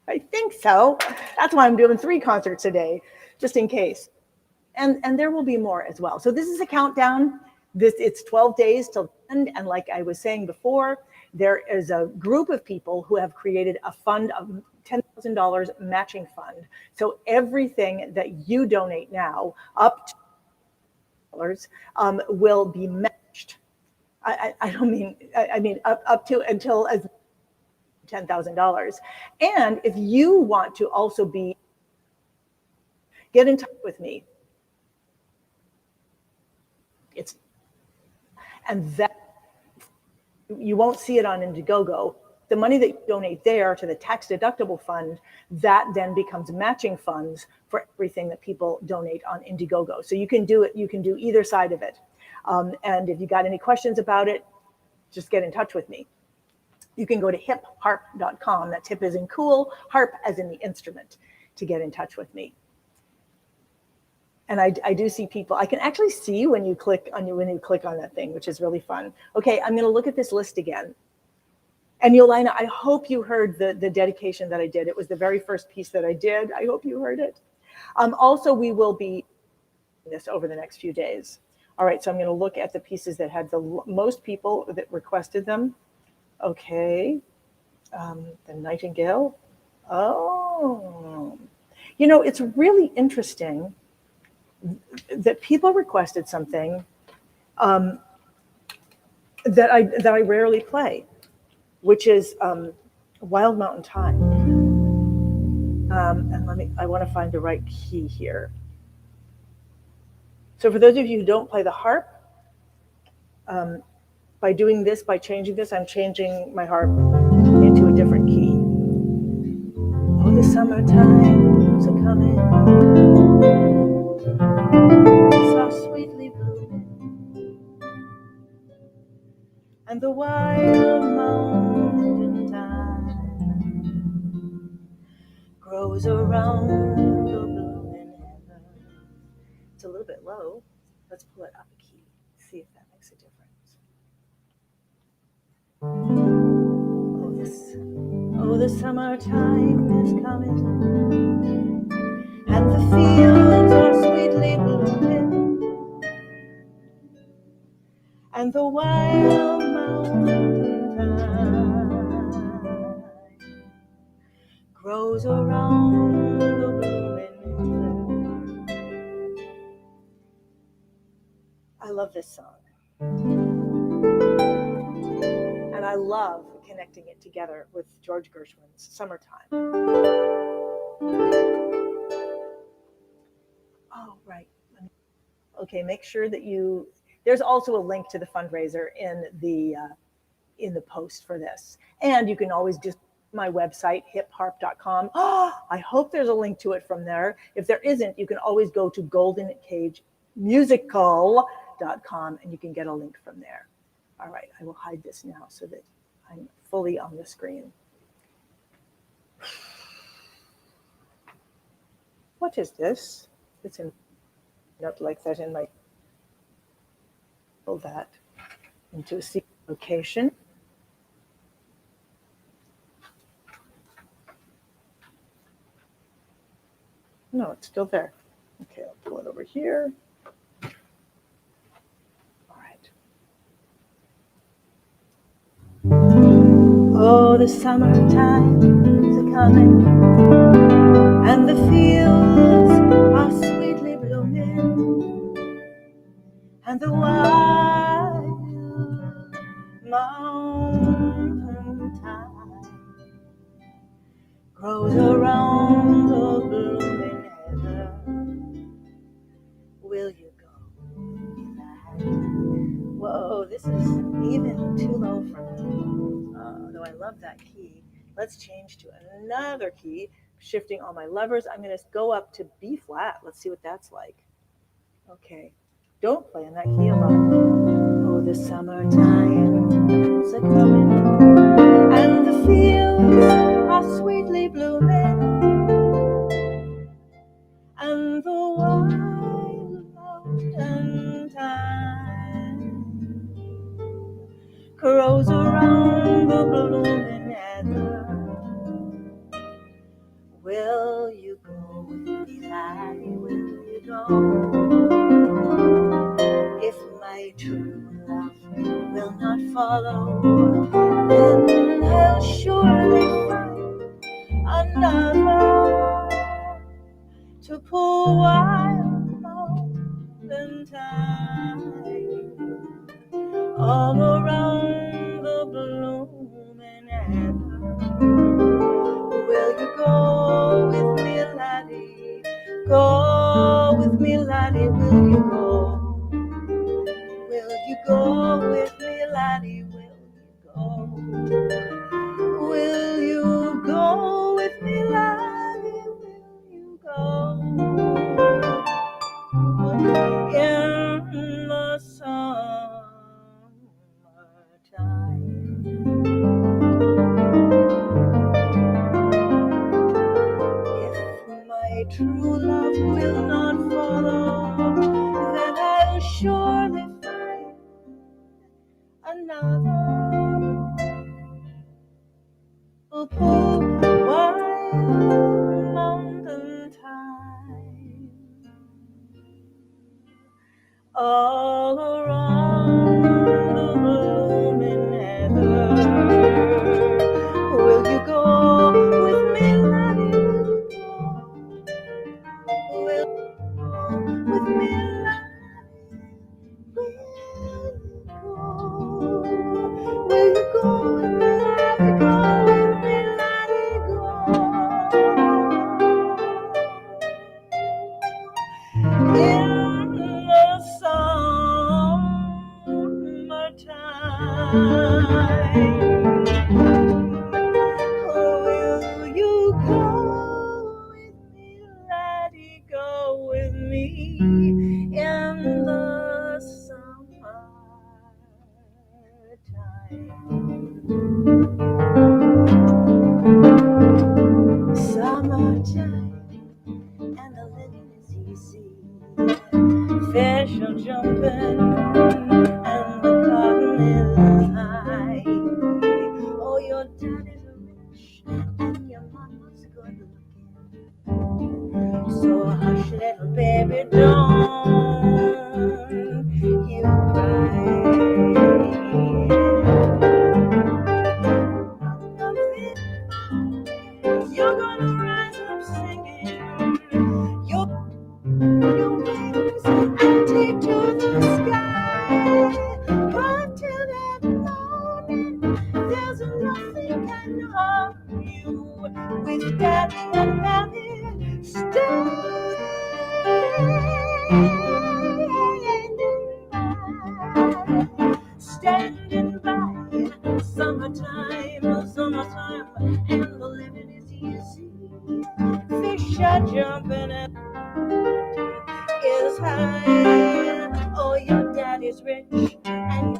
[SPEAKER 1] I think so. That's why I'm doing 3 concerts a day, just in case. And there will be more as well. So this is a countdown. It's 12 days till end. And like I was saying before, there is a group of people who have created a fund of $10,000 matching fund. So everything that you donate now up to $10 will be matched. I don't mean, I mean up to until as $10,000. And if you want to also get in touch with me. And that you won't see it on Indiegogo. The money that you donate there to the tax deductible fund, that then becomes matching funds for everything that people donate on Indiegogo. So you can do it, you can do either side of it. And if you got any questions about it, just get in touch with me. You can go to hipharp.com. That's hip as in cool, harp as in the instrument, to get in touch with me. And I do see people. I can actually see when you click on that thing, which is really fun. Okay, I'm going to look at this list again. And Yolena, I hope you heard the dedication that I did. It was the very first piece that I did. I hope you heard it. Also, we will be doing this over the next few days. All right, so I'm going to look at the pieces that had the most people that requested them. Okay, the Nightingale. Oh, it's really interesting that people requested something that I rarely play, which is Wild Mountain Time. And I want to find the right key here. So for those of you who don't play the harp, by doing this, by changing this, I'm changing my harp into a different key. Oh, the summertime's a-coming, so sweetly blooming, and the wild mountain thyme grows around the blooming heather. It's a little bit low. Let's pull it up a key, see if that makes a difference. Oh, the summertime is coming, and the fields are sweetly blooming, and the wild mountain thyme grows around the blooming love this song. And I love connecting it together with George Gershwin's Summertime. Oh, right. Okay, make sure that there's also a link to the fundraiser in the post for this. And you can always just my website, hipharp.com. Oh, I hope there's a link to it from there. If there isn't, you can always go to goldencagemusical.com and you can get a link from there. All right, I will hide this now so that I'm fully on the screen. What is this? It's in not like that in my pull that into a secret location. No, it's still there. Okay, I'll pull it over here. All right. Oh, the summertime is a-coming, and the fields are sweetly blooming, and the wild mountain thyme grows around the blooming heather. Will you go, Eli? Whoa, this is even too low for me. Though I love that key. Let's change to another key. Shifting all my levers. I'm going to go up to B flat. Let's see what that's like. Okay. Don't play in that key alone. Oh, the summertime is a-coming, and the fields are sweetly blooming, and the wild mountain thyme grows around the blooming heather. Will you go with me, laddie? Will you go? If my true love will not follow, then I'll surely find another to pull wild mountain thyme all around the blooming heather. Will you go with me, laddie? Go with me, laddie, will you go? Will you go with me, laddie? Will you go? Will you go with me, laddie? Will you go? In the summertime. If my true love will not follow, then I'll surely find another who'll pull wild mountain thyme all around the blooming heather. Will you go with me, laddie? Will you go with me, laddie? Will you go? Will you go with me, laddie? Go with me, laddie, go. In the summertime, will you go with me, laddie? Go with me in the summertime, and the living is easy. Fish are jumping and the cotton is high. Oh, your daddy's rich and your mama's good looking. So hush, little baby, don't you cry. You're gonna rise up singing your wings and take to the sky. with Daddy and Mommy standing by, summertime, summertime, and the living is easy. Fish are jumping and is high. Oh, your daddy's rich and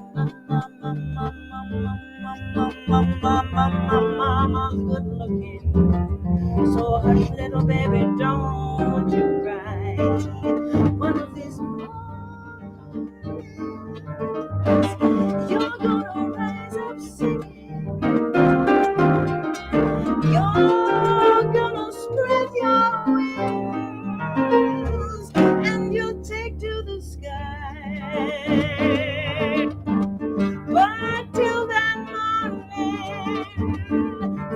[SPEAKER 1] mama's good looking. So hush, little baby, don't you cry. One of these mornings, you're gonna rise up singing. You're gonna spread your wings and you'll take to the sky. But till that morning,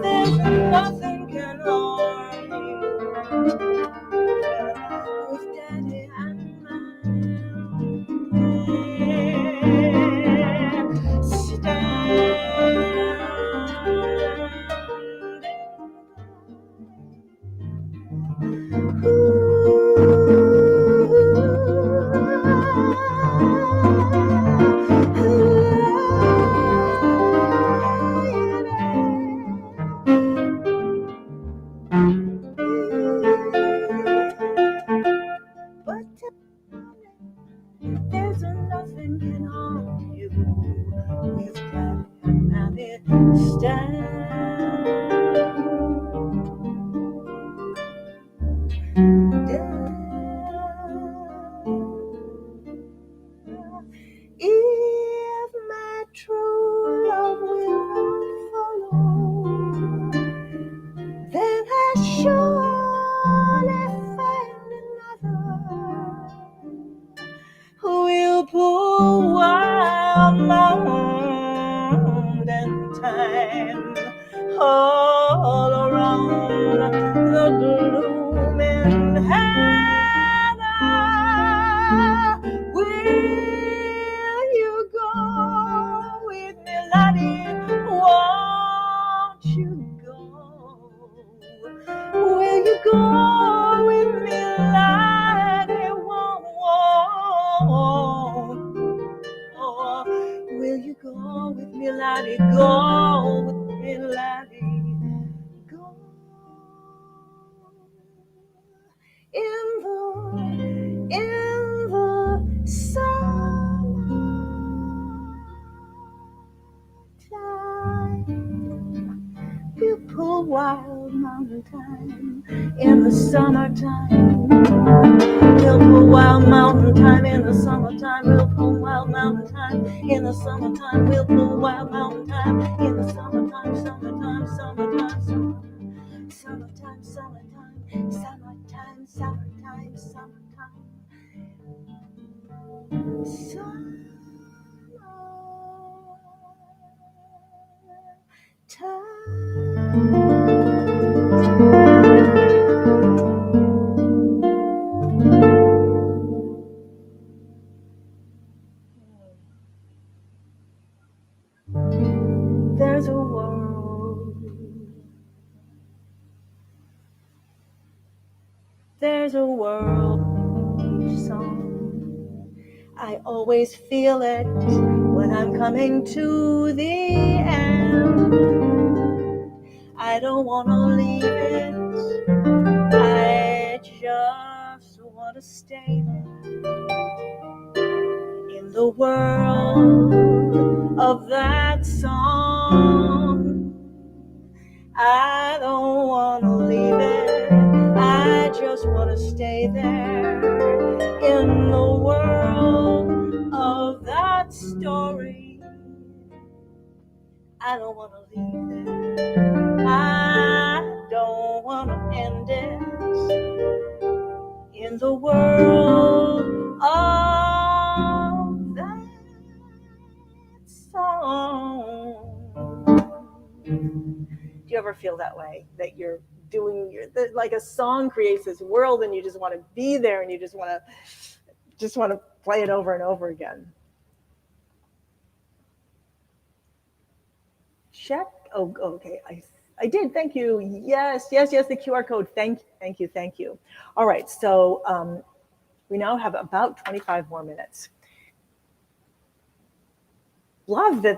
[SPEAKER 1] there's nothing can harm you. With Daddy and Mommy but there's nothing can harm you with Daddy and Mommy stand. If my true love will not follow, then I surely find another who will pull wild mountain time all around the blooming Hannah. Will you go with me, laddie? Won't you go? Will you go with me, laddie? Won't. Will you go with me, laddie? Go with me, laddie. Go in the summertime. We'll pull wild mountain time in the summertime. We'll pull wild mountain time in the summertime. We'll pull wild mountain time in the summertime. We'll pull wild mountain time in the summertime, summertime, summertime, summertime, summertime, summertime, summertime, summertime, There's a world. There's a world song. I always feel it when I'm coming to the end. I don't want to leave it. I just want to stay there in the world of that song. I don't want to leave it. I just want to stay there in the world of that story. I don't want to leave it. I don't want to end it in the world of that song. Do you ever feel that way? That you're doing like a song creates this world and you just want to be there and you just want to play it over and over again. Check. Oh, okay. I did. Thank you. Yes, yes, yes. The QR code. Thank you. Thank you. Thank you. All right. So we now have about 25 more minutes. Love that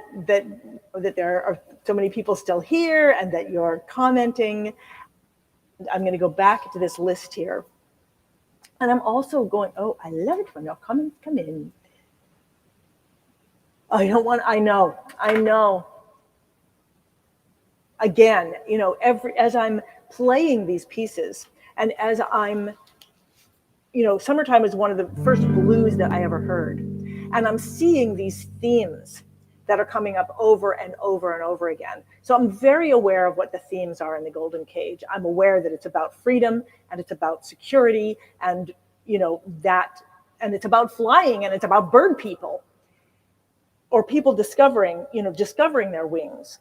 [SPEAKER 1] there are so many people still here and that you're commenting. I'm going to go back to this list here. And I'm also going, oh, I love it when your comments come in. I don't want, I know. Again, you know, as I'm playing these pieces and as I'm, you know, Summertime is one of the first blues that I ever heard. And I'm seeing these themes that are coming up over and over and over again. So I'm very aware of what the themes are in the Golden Cage. I'm aware that it's about freedom and it's about security and, you know, and it's about flying and it's about bird people or people discovering their wings.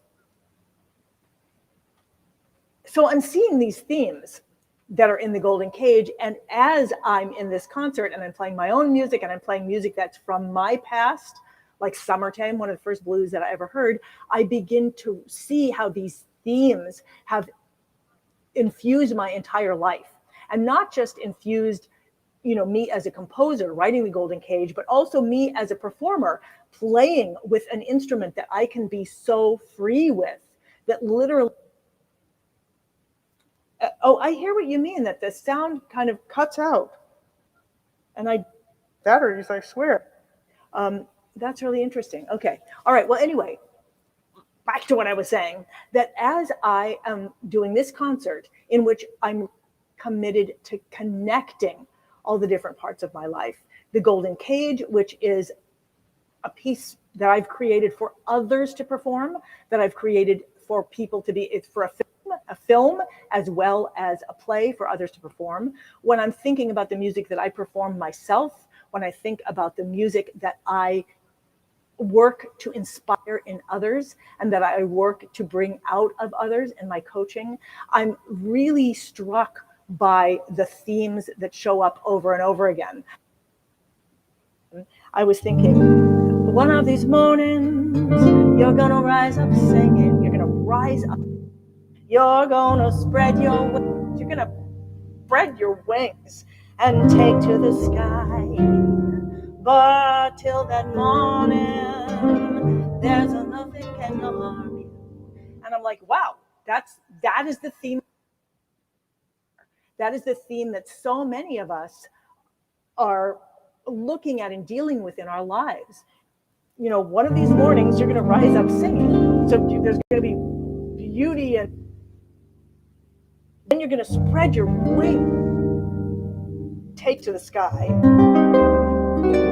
[SPEAKER 1] So I'm seeing these themes that are in the Golden Cage. And as I'm in this concert and I'm playing my own music and I'm playing music that's from my past, like Summertime, one of the first blues that I ever heard, I begin to see how these themes have infused my entire life. And not just infused, you know, me as a composer writing the Golden Cage, but also me as a performer playing with an instrument that I can be so free with, that literally, oh, I hear what you mean, that the sound kind of cuts out. And batteries, I swear. That's really interesting. Okay. All right. Well, anyway, back to what I was saying, that as I am doing this concert in which I'm committed to connecting all the different parts of my life, the Golden Cage, which is a piece that I've created for others to perform, that I've created for people to be, it's for a film as well as a play for others to perform. When I'm thinking about the music that I perform myself, when I think about the music that I work to inspire in others and that I work to bring out of others in my coaching, I'm really struck by the themes that show up over and over again. I was thinking, one of these mornings, you're gonna rise up singing, you're gonna rise up, you're gonna spread your wings, you're gonna spread your wings and take to the sky. But till that morning, there's nothing can harm you. And I'm like, wow, that is the theme. That is the theme that so many of us are looking at and dealing with in our lives. You know, one of these mornings, you're going to rise up singing. So there's going to be beauty, and then you're going to spread your wings, take to the sky.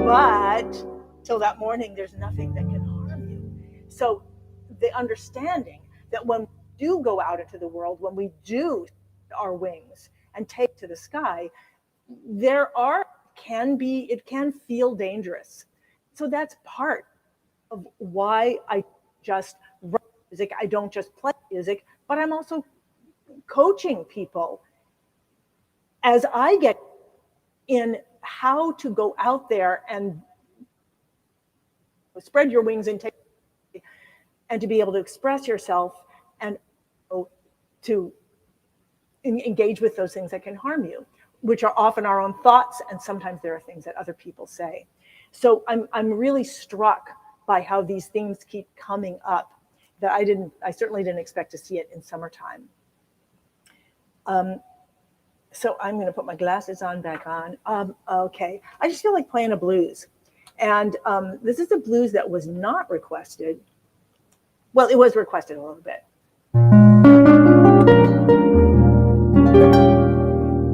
[SPEAKER 1] But till that morning, there's nothing that can harm you. So the understanding that when we do go out into the world, when we do our wings and take to the sky, it can feel dangerous. So that's part of why I just write music. I don't just play music, but I'm also coaching people as I get in how to go out there and spread your wings and to be able to express yourself and to engage with those things that can harm you, which are often our own thoughts, and sometimes there are things that other people say. So I'm really struck by how these themes keep coming up that I certainly didn't expect to see it in Summertime. So I'm going to put my glasses back on. Okay, I just feel like playing a blues. And this is a blues that was not requested. Well, it was requested a little bit.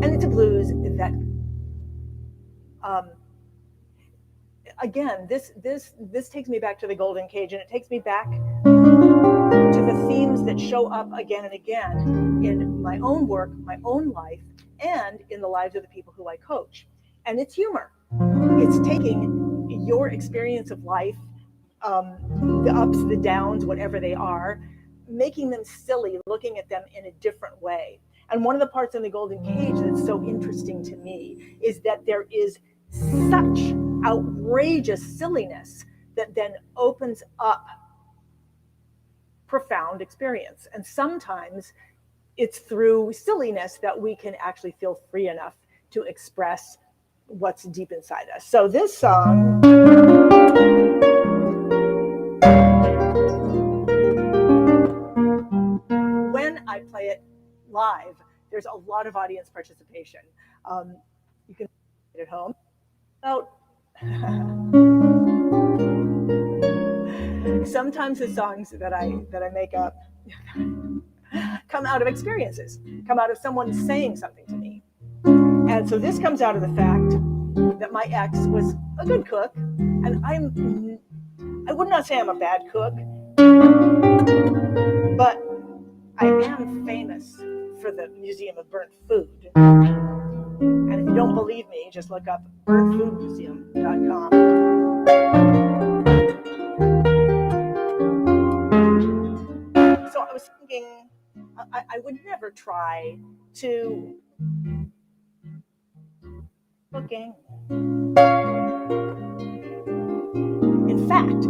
[SPEAKER 1] And it's a blues that, again, this takes me back to the Golden Cage, and it takes me back to the themes that show up again and again in my own work, my own life, and in the lives of the people who I coach. And it's humor. It's taking your experience of life, the ups, the downs, whatever they are, making them silly, looking at them in a different way. And one of the parts in the Golden Cage that's so interesting to me is that there is such outrageous silliness that then opens up profound experience. And sometimes it's through silliness that we can actually feel free enough to express what's deep inside us. So this song, when I play it live, there's a lot of audience participation. You can play it at home. Sometimes the songs that I make up come out of experiences, come out of someone saying something to me. And so this comes out of the fact that my ex was a good cook, and I would not say I'm a bad cook, but I am famous for the Museum of Burnt Food. And if you don't believe me, just look up burntfoodmuseum.com. So I was thinking I would never try to cooking. In fact,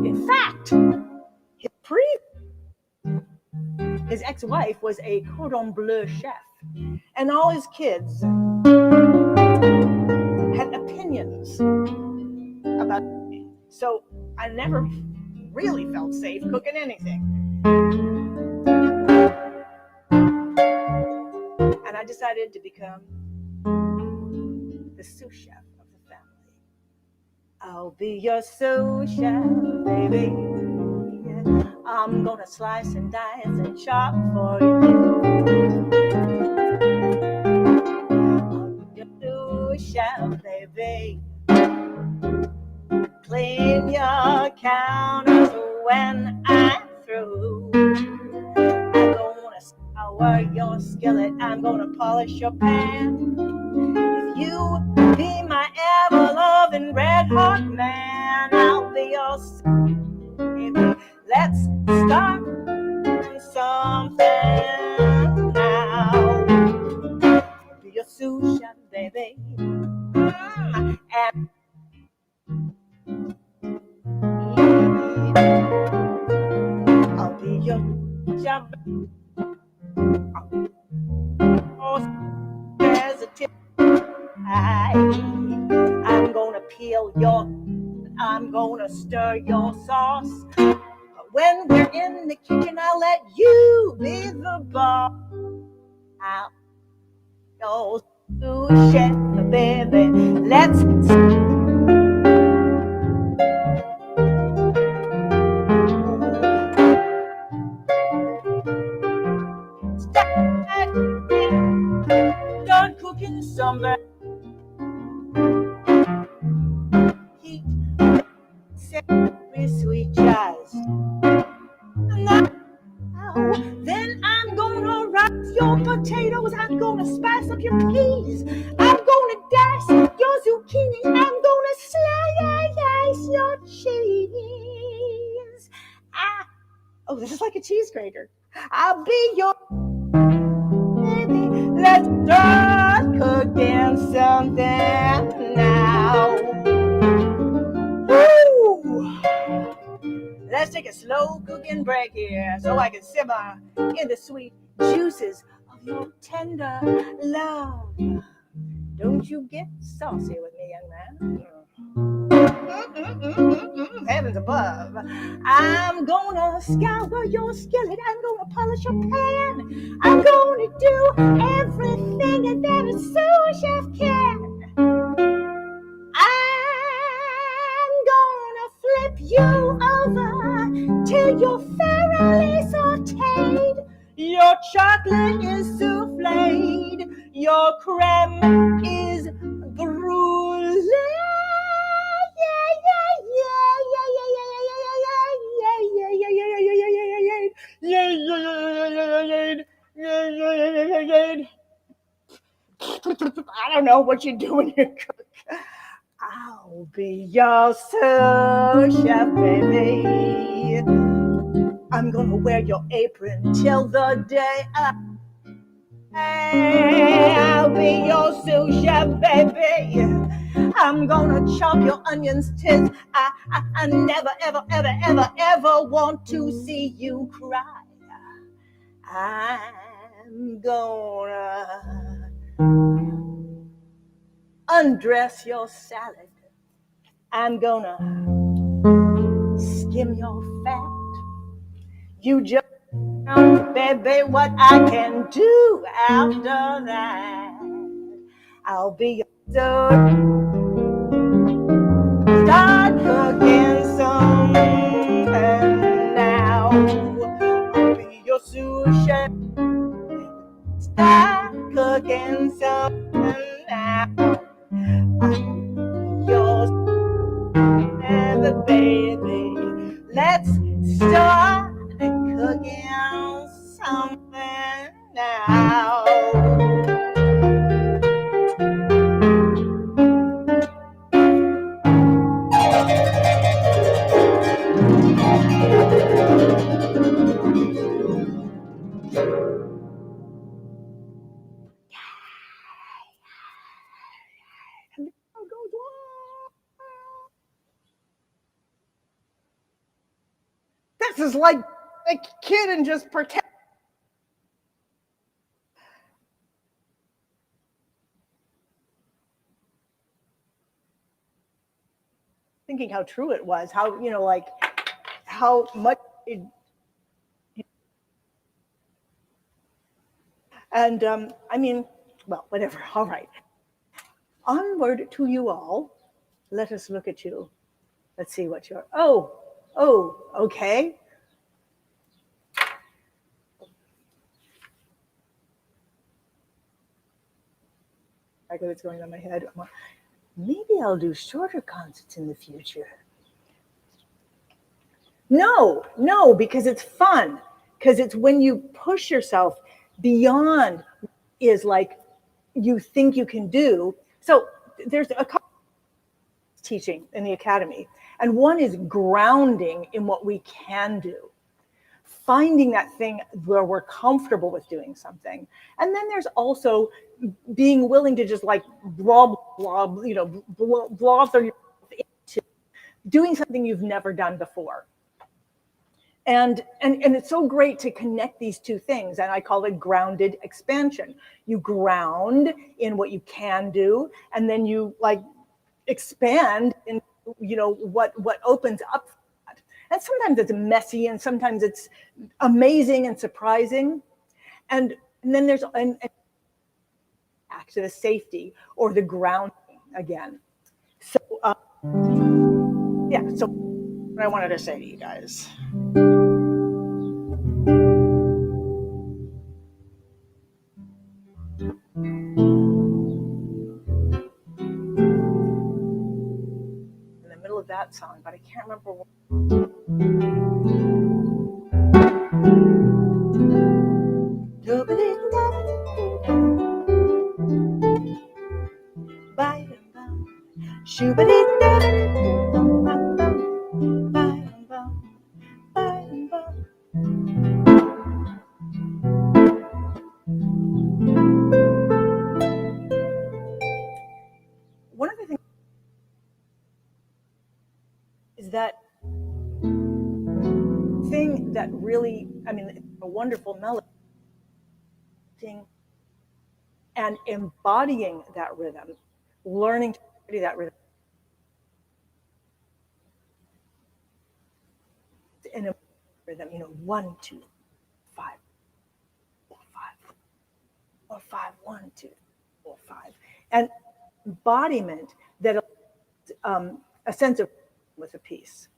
[SPEAKER 1] his ex-wife was a cordon bleu chef, and all his kids had opinions about it. So I never really felt safe cooking anything. And I decided to become the sous chef of the family. I'll be your sous chef, baby. I'm gonna slice and dice and chop for you. I'll be your sous chef, baby. Clean your counters when I'm through. I'm gonna scour your skillet. I'm gonna polish your pan. If you be my ever-loving red-hot man, I'll be your baby. Let's start something now. I'll be your sous chef, baby. And I'll be your chef. Oh, there's a tip. I'm gonna peel your, I'm gonna stir your sauce. When we're in the kitchen, I'll let you be the boss. I'll go sous chef, baby. Let's start done cooking some heat, sweet chives. Then I'm gonna rice your potatoes. I'm gonna spice up your peas. I'm gonna dice your zucchini. I'm gonna slice your cheese. Oh, this is like a cheese grater. I'll be your baby. Let's start cooking something now. Woo! Let's take a slow cooking break here so I can simmer in the sweet juices of your tender love. Don't you get saucy with me, young man. Heavens above. I'm gonna scour your skillet. I'm gonna polish your pan. I'm gonna do everything that a sous chef can. Flip you over till you're thoroughly sauteed. Your chocolate is souffled. Your creme is brulee. I don't know what you do when you cook. I'll be your sous chef, baby. I'm gonna wear your apron till the day I'll be your sous chef, baby. I'm gonna chop your onions till I never, ever, ever, ever, ever want to see you cry. I'm gonna undress your salad. I'm gonna skim your fat. You just baby, what I can do after that. I'll be your start cooking something now. I'll be your sous chef. Start cooking something now. Your baby. Let's start cooking something now. This is like a kid and just pretend. Thinking how true it was, how, like how much it, and I mean, well, whatever. All right. Onward to you all. Let us look at you. Let's see what you're. Oh, okay. I got it's going on my head. Maybe I'll do shorter concerts in the future. No, because it's fun. Because it's when you push yourself beyond is like you think you can do. So there's a couple teaching in the academy, and one is grounding in what we can do. Finding that thing where we're comfortable with doing something. And then there's also being willing to just like blob, into doing something you've never done before. And it's so great to connect these two things. And I call it grounded expansion. You ground in what you can do, and then you like expand in, what opens up. And sometimes it's messy, and sometimes it's amazing and surprising. And then there's and back to the safety or the grounding again. So yeah. So what I wanted to say to you guys. In the middle of that song, but I can't remember what. One of the things is that thing that really, I mean, it's a wonderful melody, and embodying that rhythm, learning to embody that rhythm, in a rhythm, 1, 2, 5, 4, 5, or 5, 1, 2, 4, 5, and embodiment that a sense of with a piece.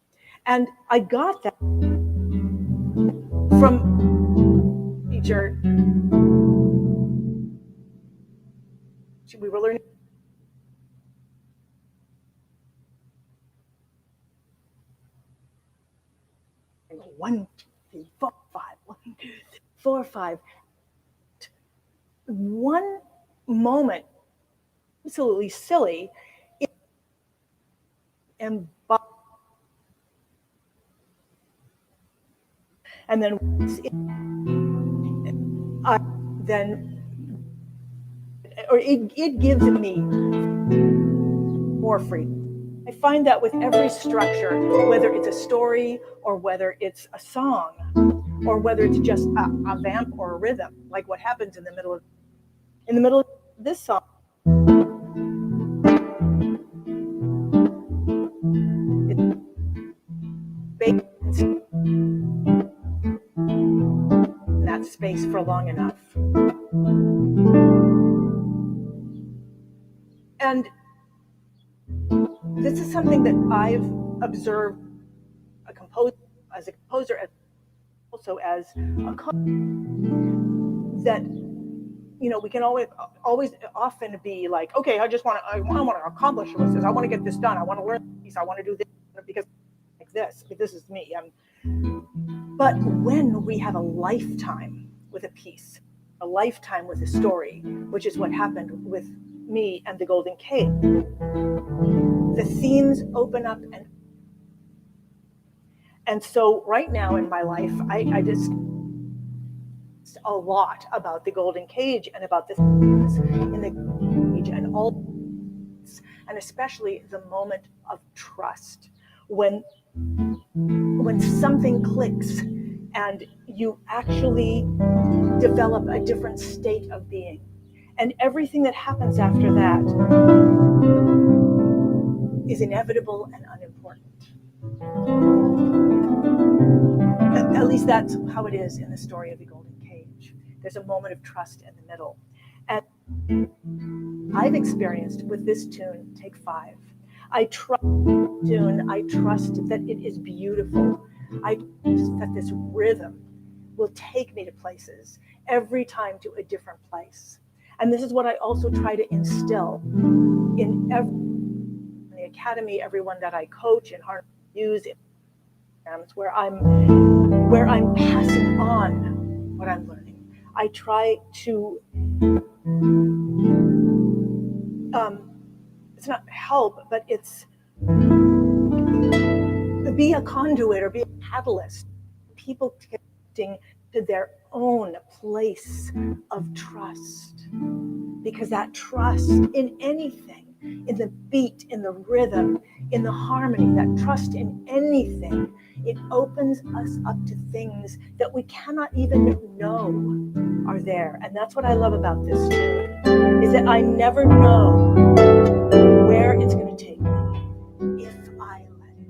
[SPEAKER 1] And I got that from teacher. We were learning. And 1, 2, 3, 4, 5, 1, 2, 3, 4, 5. One moment, absolutely silly, and then it gives me more freedom. I find that with every structure, whether it's a story or whether it's a song, or whether it's just a vamp or a rhythm, like what happens in the middle of this song. It's in that space for long enough. And this is something that I've observed as a composer, and also as a that, you know, we can always often be like, okay, I want to accomplish this. I want to get this done. I want to learn this. I want to do this because like this. This is me. But when we have a lifetime with a piece, a lifetime with a story, which is what happened with me and the Golden Cage, the themes open up, and so right now in my life, I just a lot about the Golden Cage and about this in the cage and all, and especially the moment of trust when something clicks and you actually develop a different state of being, and everything that happens after that is inevitable and unimportant. At least that's how it is in the story of the Golden Cage. There's a moment of trust in the middle. And I've experienced with this tune, Take 5, I trust that it is beautiful. I trust that this rhythm will take me to places, every time to a different place. And this is what I also try to instill in the academy, everyone that I coach and use in programs where I'm passing on what I'm learning. I try to it's not help, but it's be a conduit or be a catalyst. People connecting to their own place of trust, because that trust in anything, in the beat, in the rhythm, in the harmony, that trust in anything, it opens us up to things that we cannot even know are there. And that's what I love about this tune, is that I never know where it's going to take me if I let it.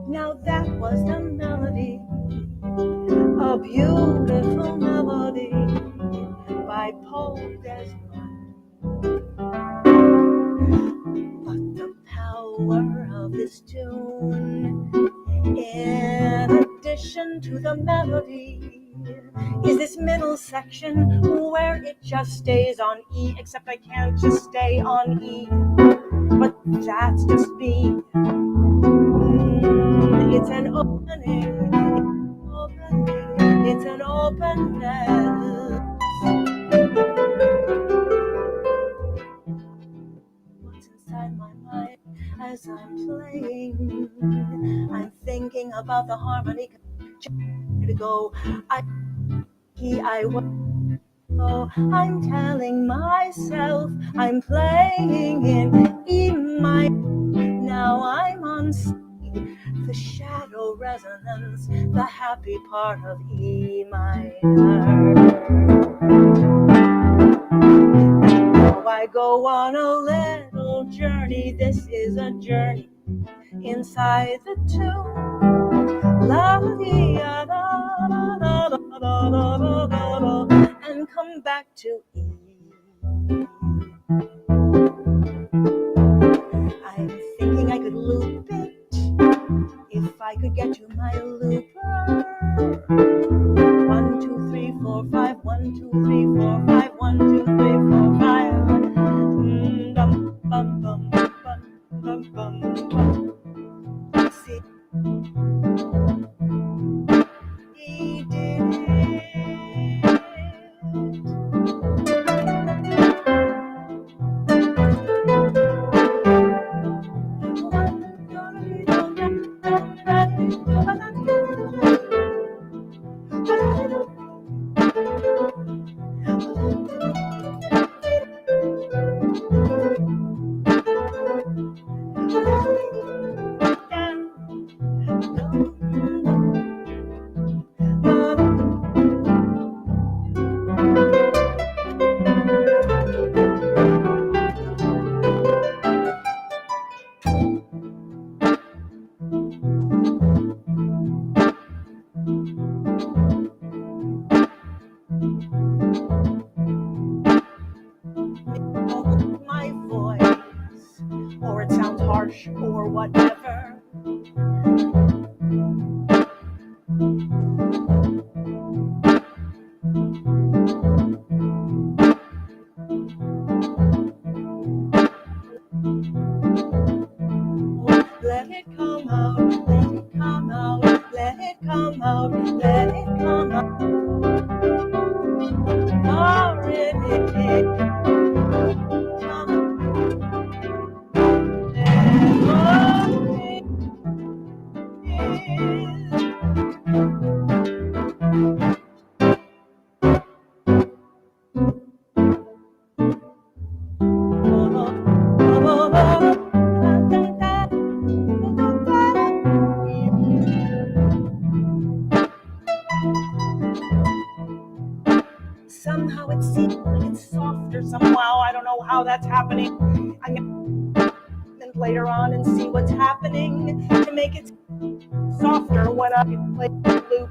[SPEAKER 1] Now that was the melody, a beautiful melody by Paul Desmond. But the power of this tune, in addition to the melody, is this middle section where it just stays on E, except I can't just stay on E. But that's just me. It's an opening, it's an openness. What's inside my mind as I'm playing? I'm thinking about the harmony to go. I'm telling myself I'm playing in E minor. Now I'm on C, the shadow resonance, the happy part of E minor. Now I go on a little journey. This is a journey inside the tune. La da da da da da da da da, and come back to E. I'm thinking I could loop it if I could get to my looper. 1, 2, 3, 4, 5. 1, 2, 3, 4, 5. Bum, bum, bum, bum, bum, bum, bum. See, he did it. My voice, or it sounds harsh, or whatever. Let it come out, let it come out, let it come out, let it come out. Or it is. Somehow it seems like it's softer somehow. I don't know how that's happening. I'm going to later on and see what's happening to make it softer when I play the loop.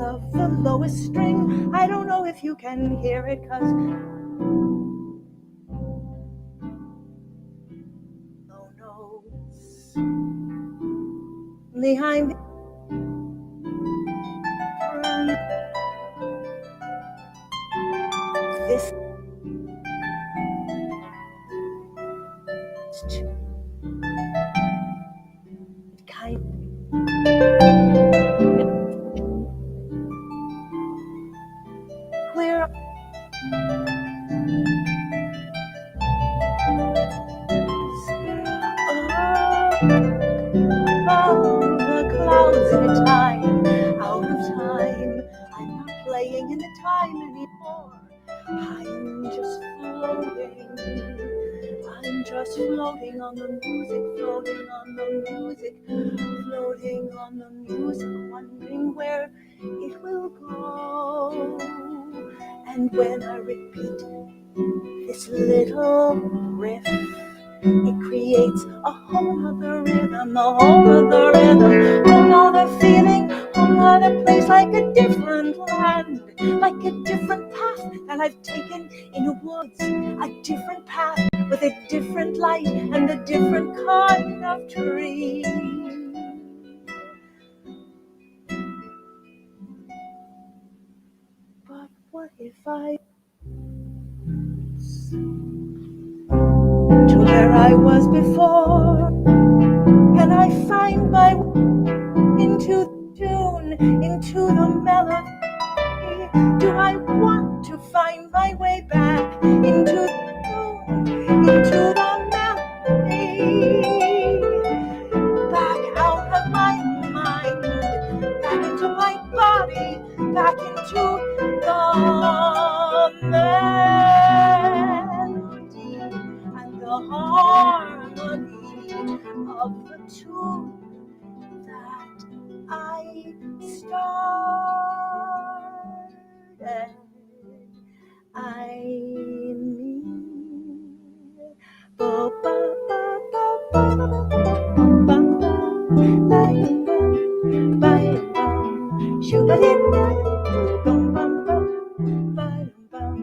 [SPEAKER 1] Of the lowest string. I don't know if you can hear it, 'cause no notes behind this kind clear. Oh, is in a time out of time. I'm not playing in the time anymore. I'm just floating. I'm just floating on the music, floating on the music, floating on the music, wondering where it will go. And when I repeat this little riff, it creates a whole other rhythm, a whole other rhythm, whole other feeling, whole other place, like a different land, like a different path that I've taken in the woods, a different path with a different light and a different kind of tree. But what if I to where I was before, and I find my way into the tune, into the melody? Do I want to find my way back into the tune, into the melody? Back out of my mind, back into my body, back into the melody and the harmony of the tune that I started. I mean, ba ba ba ba ba ba ba ba ba bum bum bum ba bum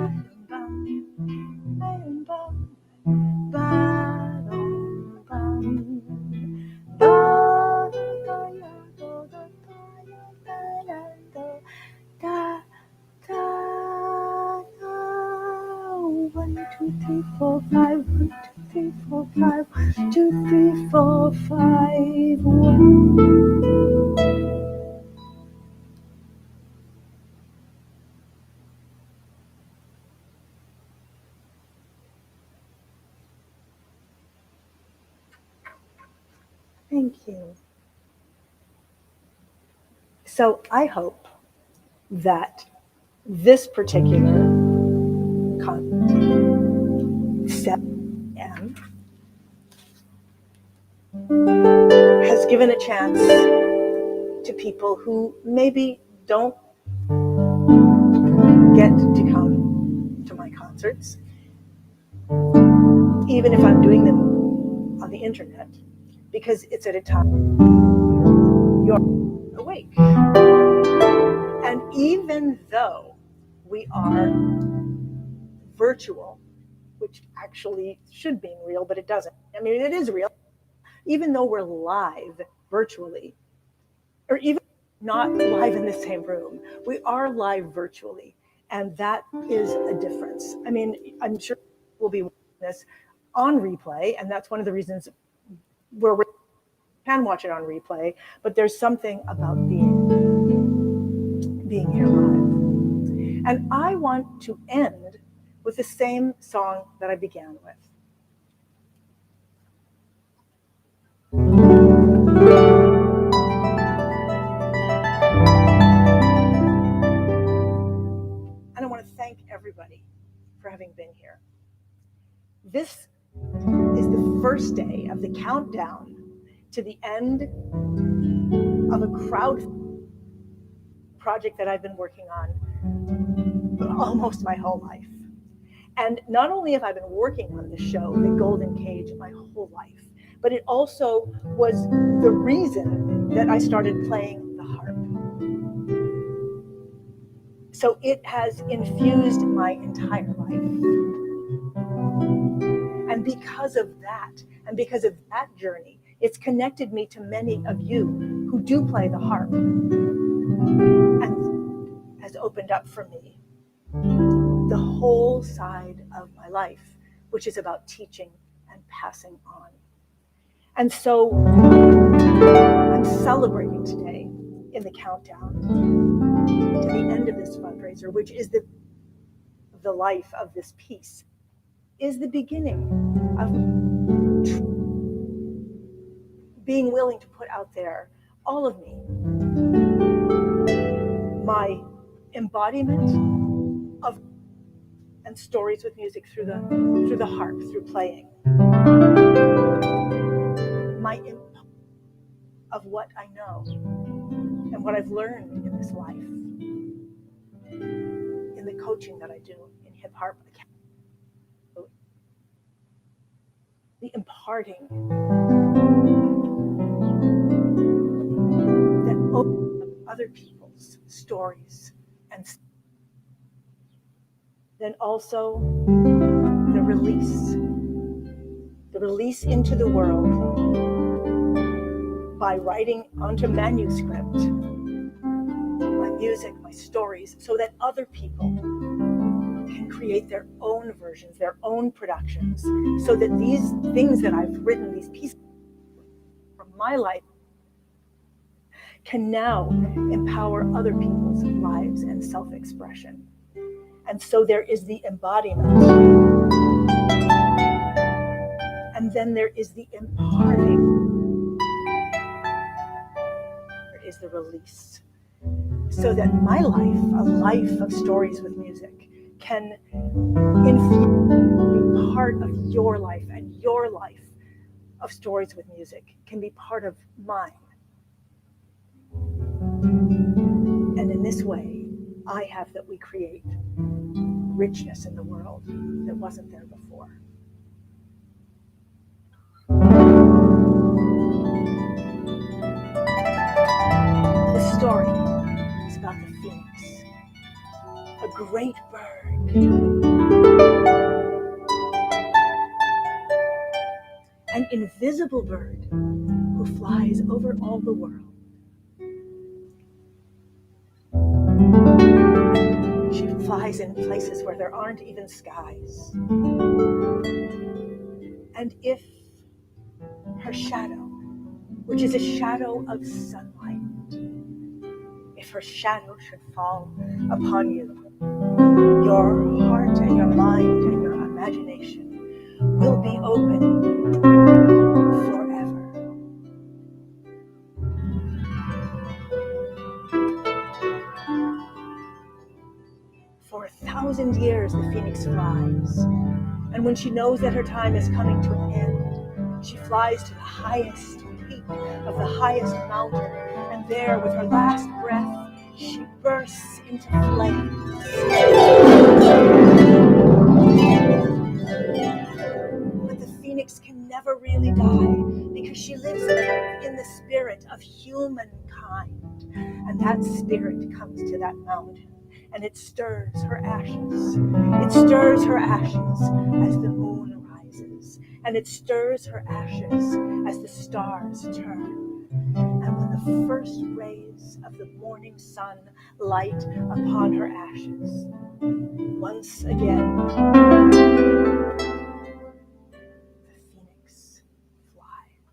[SPEAKER 1] da One, two, three, four, five. 1, 2, 3, 4, 5. 1, 2, 3, 4, 5. 1. Thank you. So I hope that this particular concept has given a chance to people who maybe don't get to come to my concerts, even if I'm doing them on the internet, because it's at a time you're awake. And even though we are virtual, which actually should be real, but it doesn't. I mean, it is real. Even though we're live virtually, or even not live in the same room, we are live virtually. And that is a difference. I mean, I'm sure we'll be watching this on replay, and that's one of the reasons where we can watch it on replay, but there's something about being here live. And I want to end with the same song that I began with. And I want to thank everybody for having been here. This is the first day of the countdown to the end of a crowd project that I've been working on almost my whole life. And not only have I been working on this show, The Golden Cage, my whole life, but it also was the reason that I started playing the harp. So it has infused my entire life. And because of that, and because of that journey, it's connected me to many of you who do play the harp, and has opened up for me the whole side of my life, which is about teaching and passing on. And so I'm celebrating today in the countdown to the end of this fundraiser, which is the life of this piece, is the beginning of being willing to put out there all of me, my embodiment of and stories with music through the harp, through playing, my of what I know and what I've learned in this life, in the coaching that I do in hip harp, the imparting that opens up other people's stories, and then also the release into the world by writing onto manuscript my music, my stories, so that other people can create their own versions, their own productions, so that these things that I've written, these pieces from my life, can now empower other people's lives and self-expression. And so there is the embodiment, and then there is the imparting, there is the release, so that my life, a life of stories with music, can be part of your life, and your life of stories with music can be part of mine. And in this way, I have that we create richness in the world that wasn't there before. The story is about the phoenix, a great bird, an invisible bird who flies over all the world. She flies in places where there aren't even skies. And if her shadow, which is a shadow of sunlight, if her shadow should fall upon you, your heart and your mind and your imagination will be open forever. For 1,000 years, the phoenix flies. And when she knows that her time is coming to an end, she flies to the highest peak of the highest mountain. And there, with her last breath, she bursts into flames. But the phoenix can never really die, because she lives in the spirit of humankind. And that spirit comes to that mountain, and it stirs her ashes. It stirs her ashes as the moon rises, and it stirs her ashes as the stars turn. And when the first rays of the morning sun light upon her ashes, once again, the phoenix flies.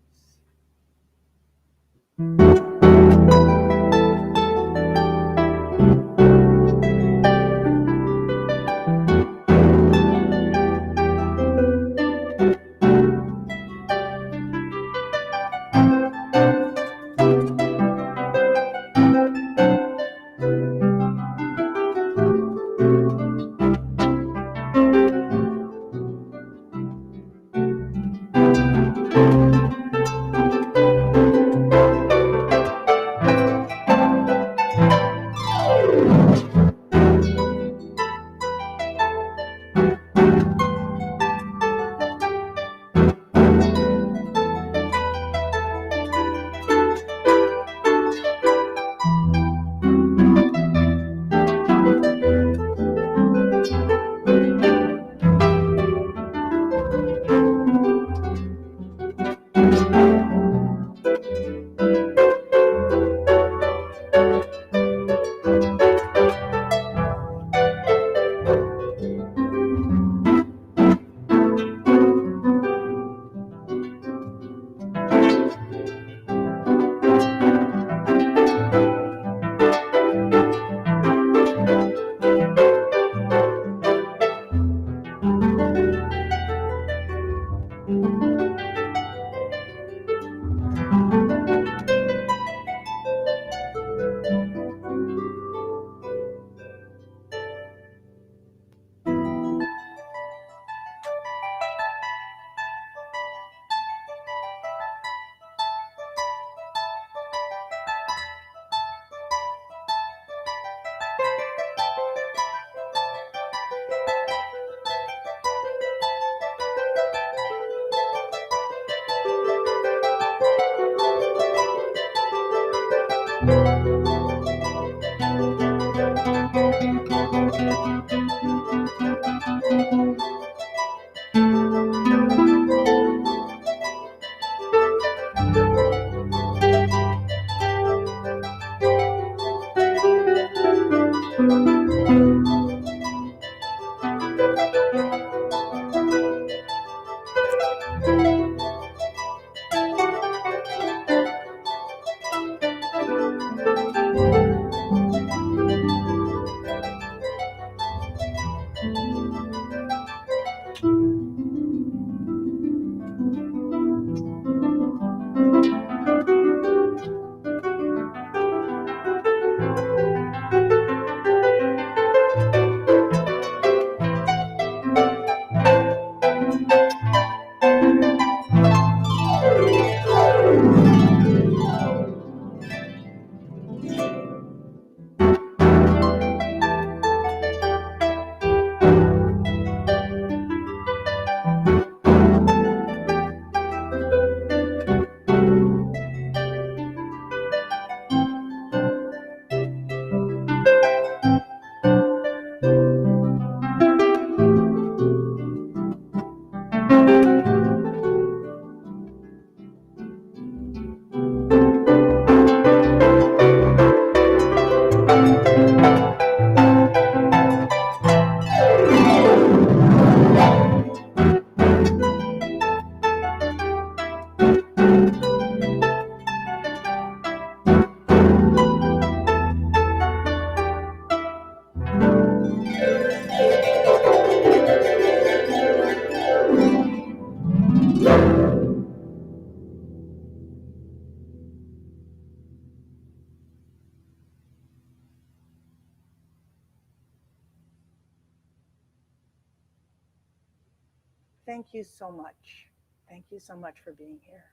[SPEAKER 1] Thank you so much. Thank you so much for being here.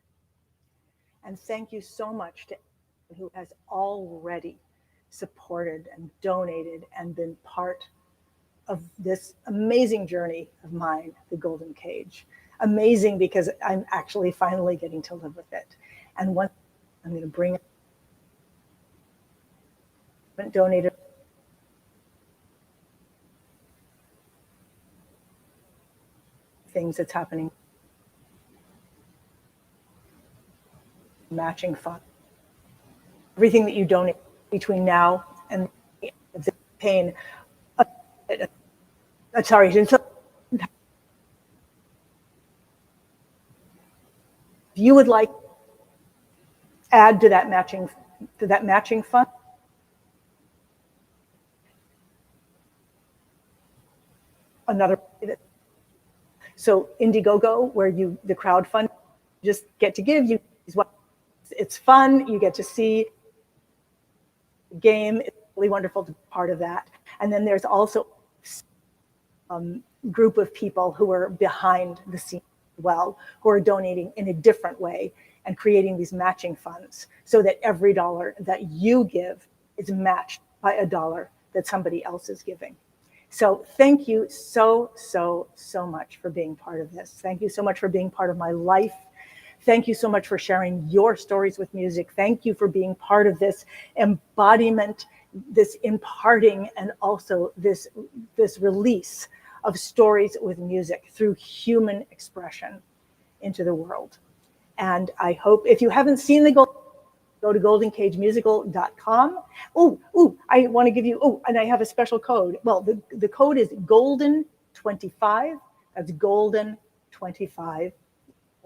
[SPEAKER 1] And thank you so much to everyone who has already supported and donated and been part of this amazing journey of mine, the Golden Cage. Amazing because I'm actually finally getting to live with it. And one, I'm going to bring donated things that's happening, matching fund. Everything that you donate between now and the pain. Sorry, if you would like to add to that matching fund, another. So Indiegogo, where the crowdfund, just get to give you. It's fun. You get to see the game. It's really wonderful to be part of that. And then there's also a group of people who are behind the scenes as well, who are donating in a different way and creating these matching funds so that every dollar that you give is matched by a dollar that somebody else is giving. So thank you so much for being part of this. Thank you so much for being part of my life. Thank you so much for sharing your stories with music. Thank you for being part of this embodiment, this imparting, and also this release of stories with music through human expression into the world. And I hope, if you haven't seen the go to goldencagemusical.com. I want to give you, and I have a special code. Well, the code is golden25. That's golden25.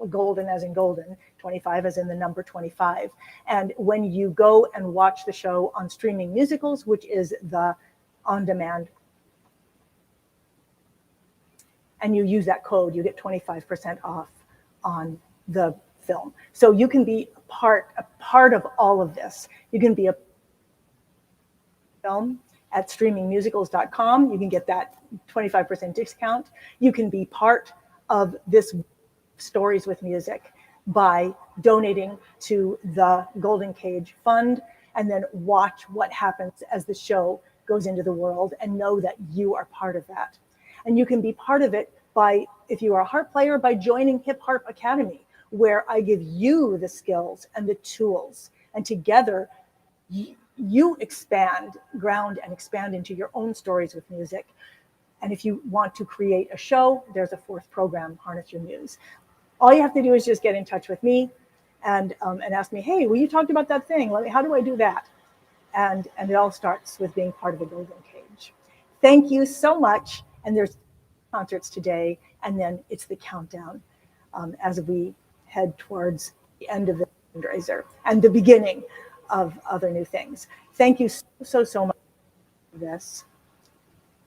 [SPEAKER 1] Golden as in golden, 25 as in the number 25. And when you go and watch the show on Streaming Musicals, which is the on-demand, and you use that code, you get 25% off on the film. So you can be a part of all of this. You can be a film at streamingmusicals.com. You can get that 25% discount. You can be part of this Stories with Music by donating to the Golden Cage Fund, and then watch what happens as the show goes into the world and know that you are part of that. And you can be part of it by, if you are a harp player, by joining Hip Harp Academy, where I give you the skills and the tools, and together you expand, ground and expand into your own stories with music. And if you want to create a show, there's a fourth program, Harness Your Muse. All you have to do is just get in touch with me and ask me, hey, well, you talked about that thing. How do I do that? And it all starts with being part of the Golden Cage. Thank you so much. And there's concerts today, and then it's the countdown as we head towards the end of the fundraiser and the beginning of other new things. Thank you so much for this.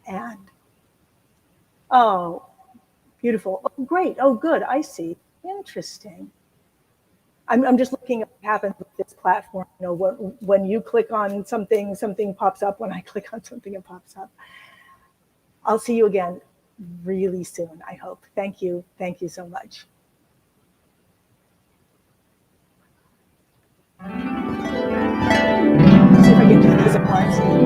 [SPEAKER 1] And, oh, beautiful. Oh, great. Oh, good. I see. Interesting. I'm just looking at what happens with this platform. You know, when you click on something, something pops up. When I click on something, it pops up. I'll see you again really soon, I hope. Thank you. Thank you so much. See if I can do these at once.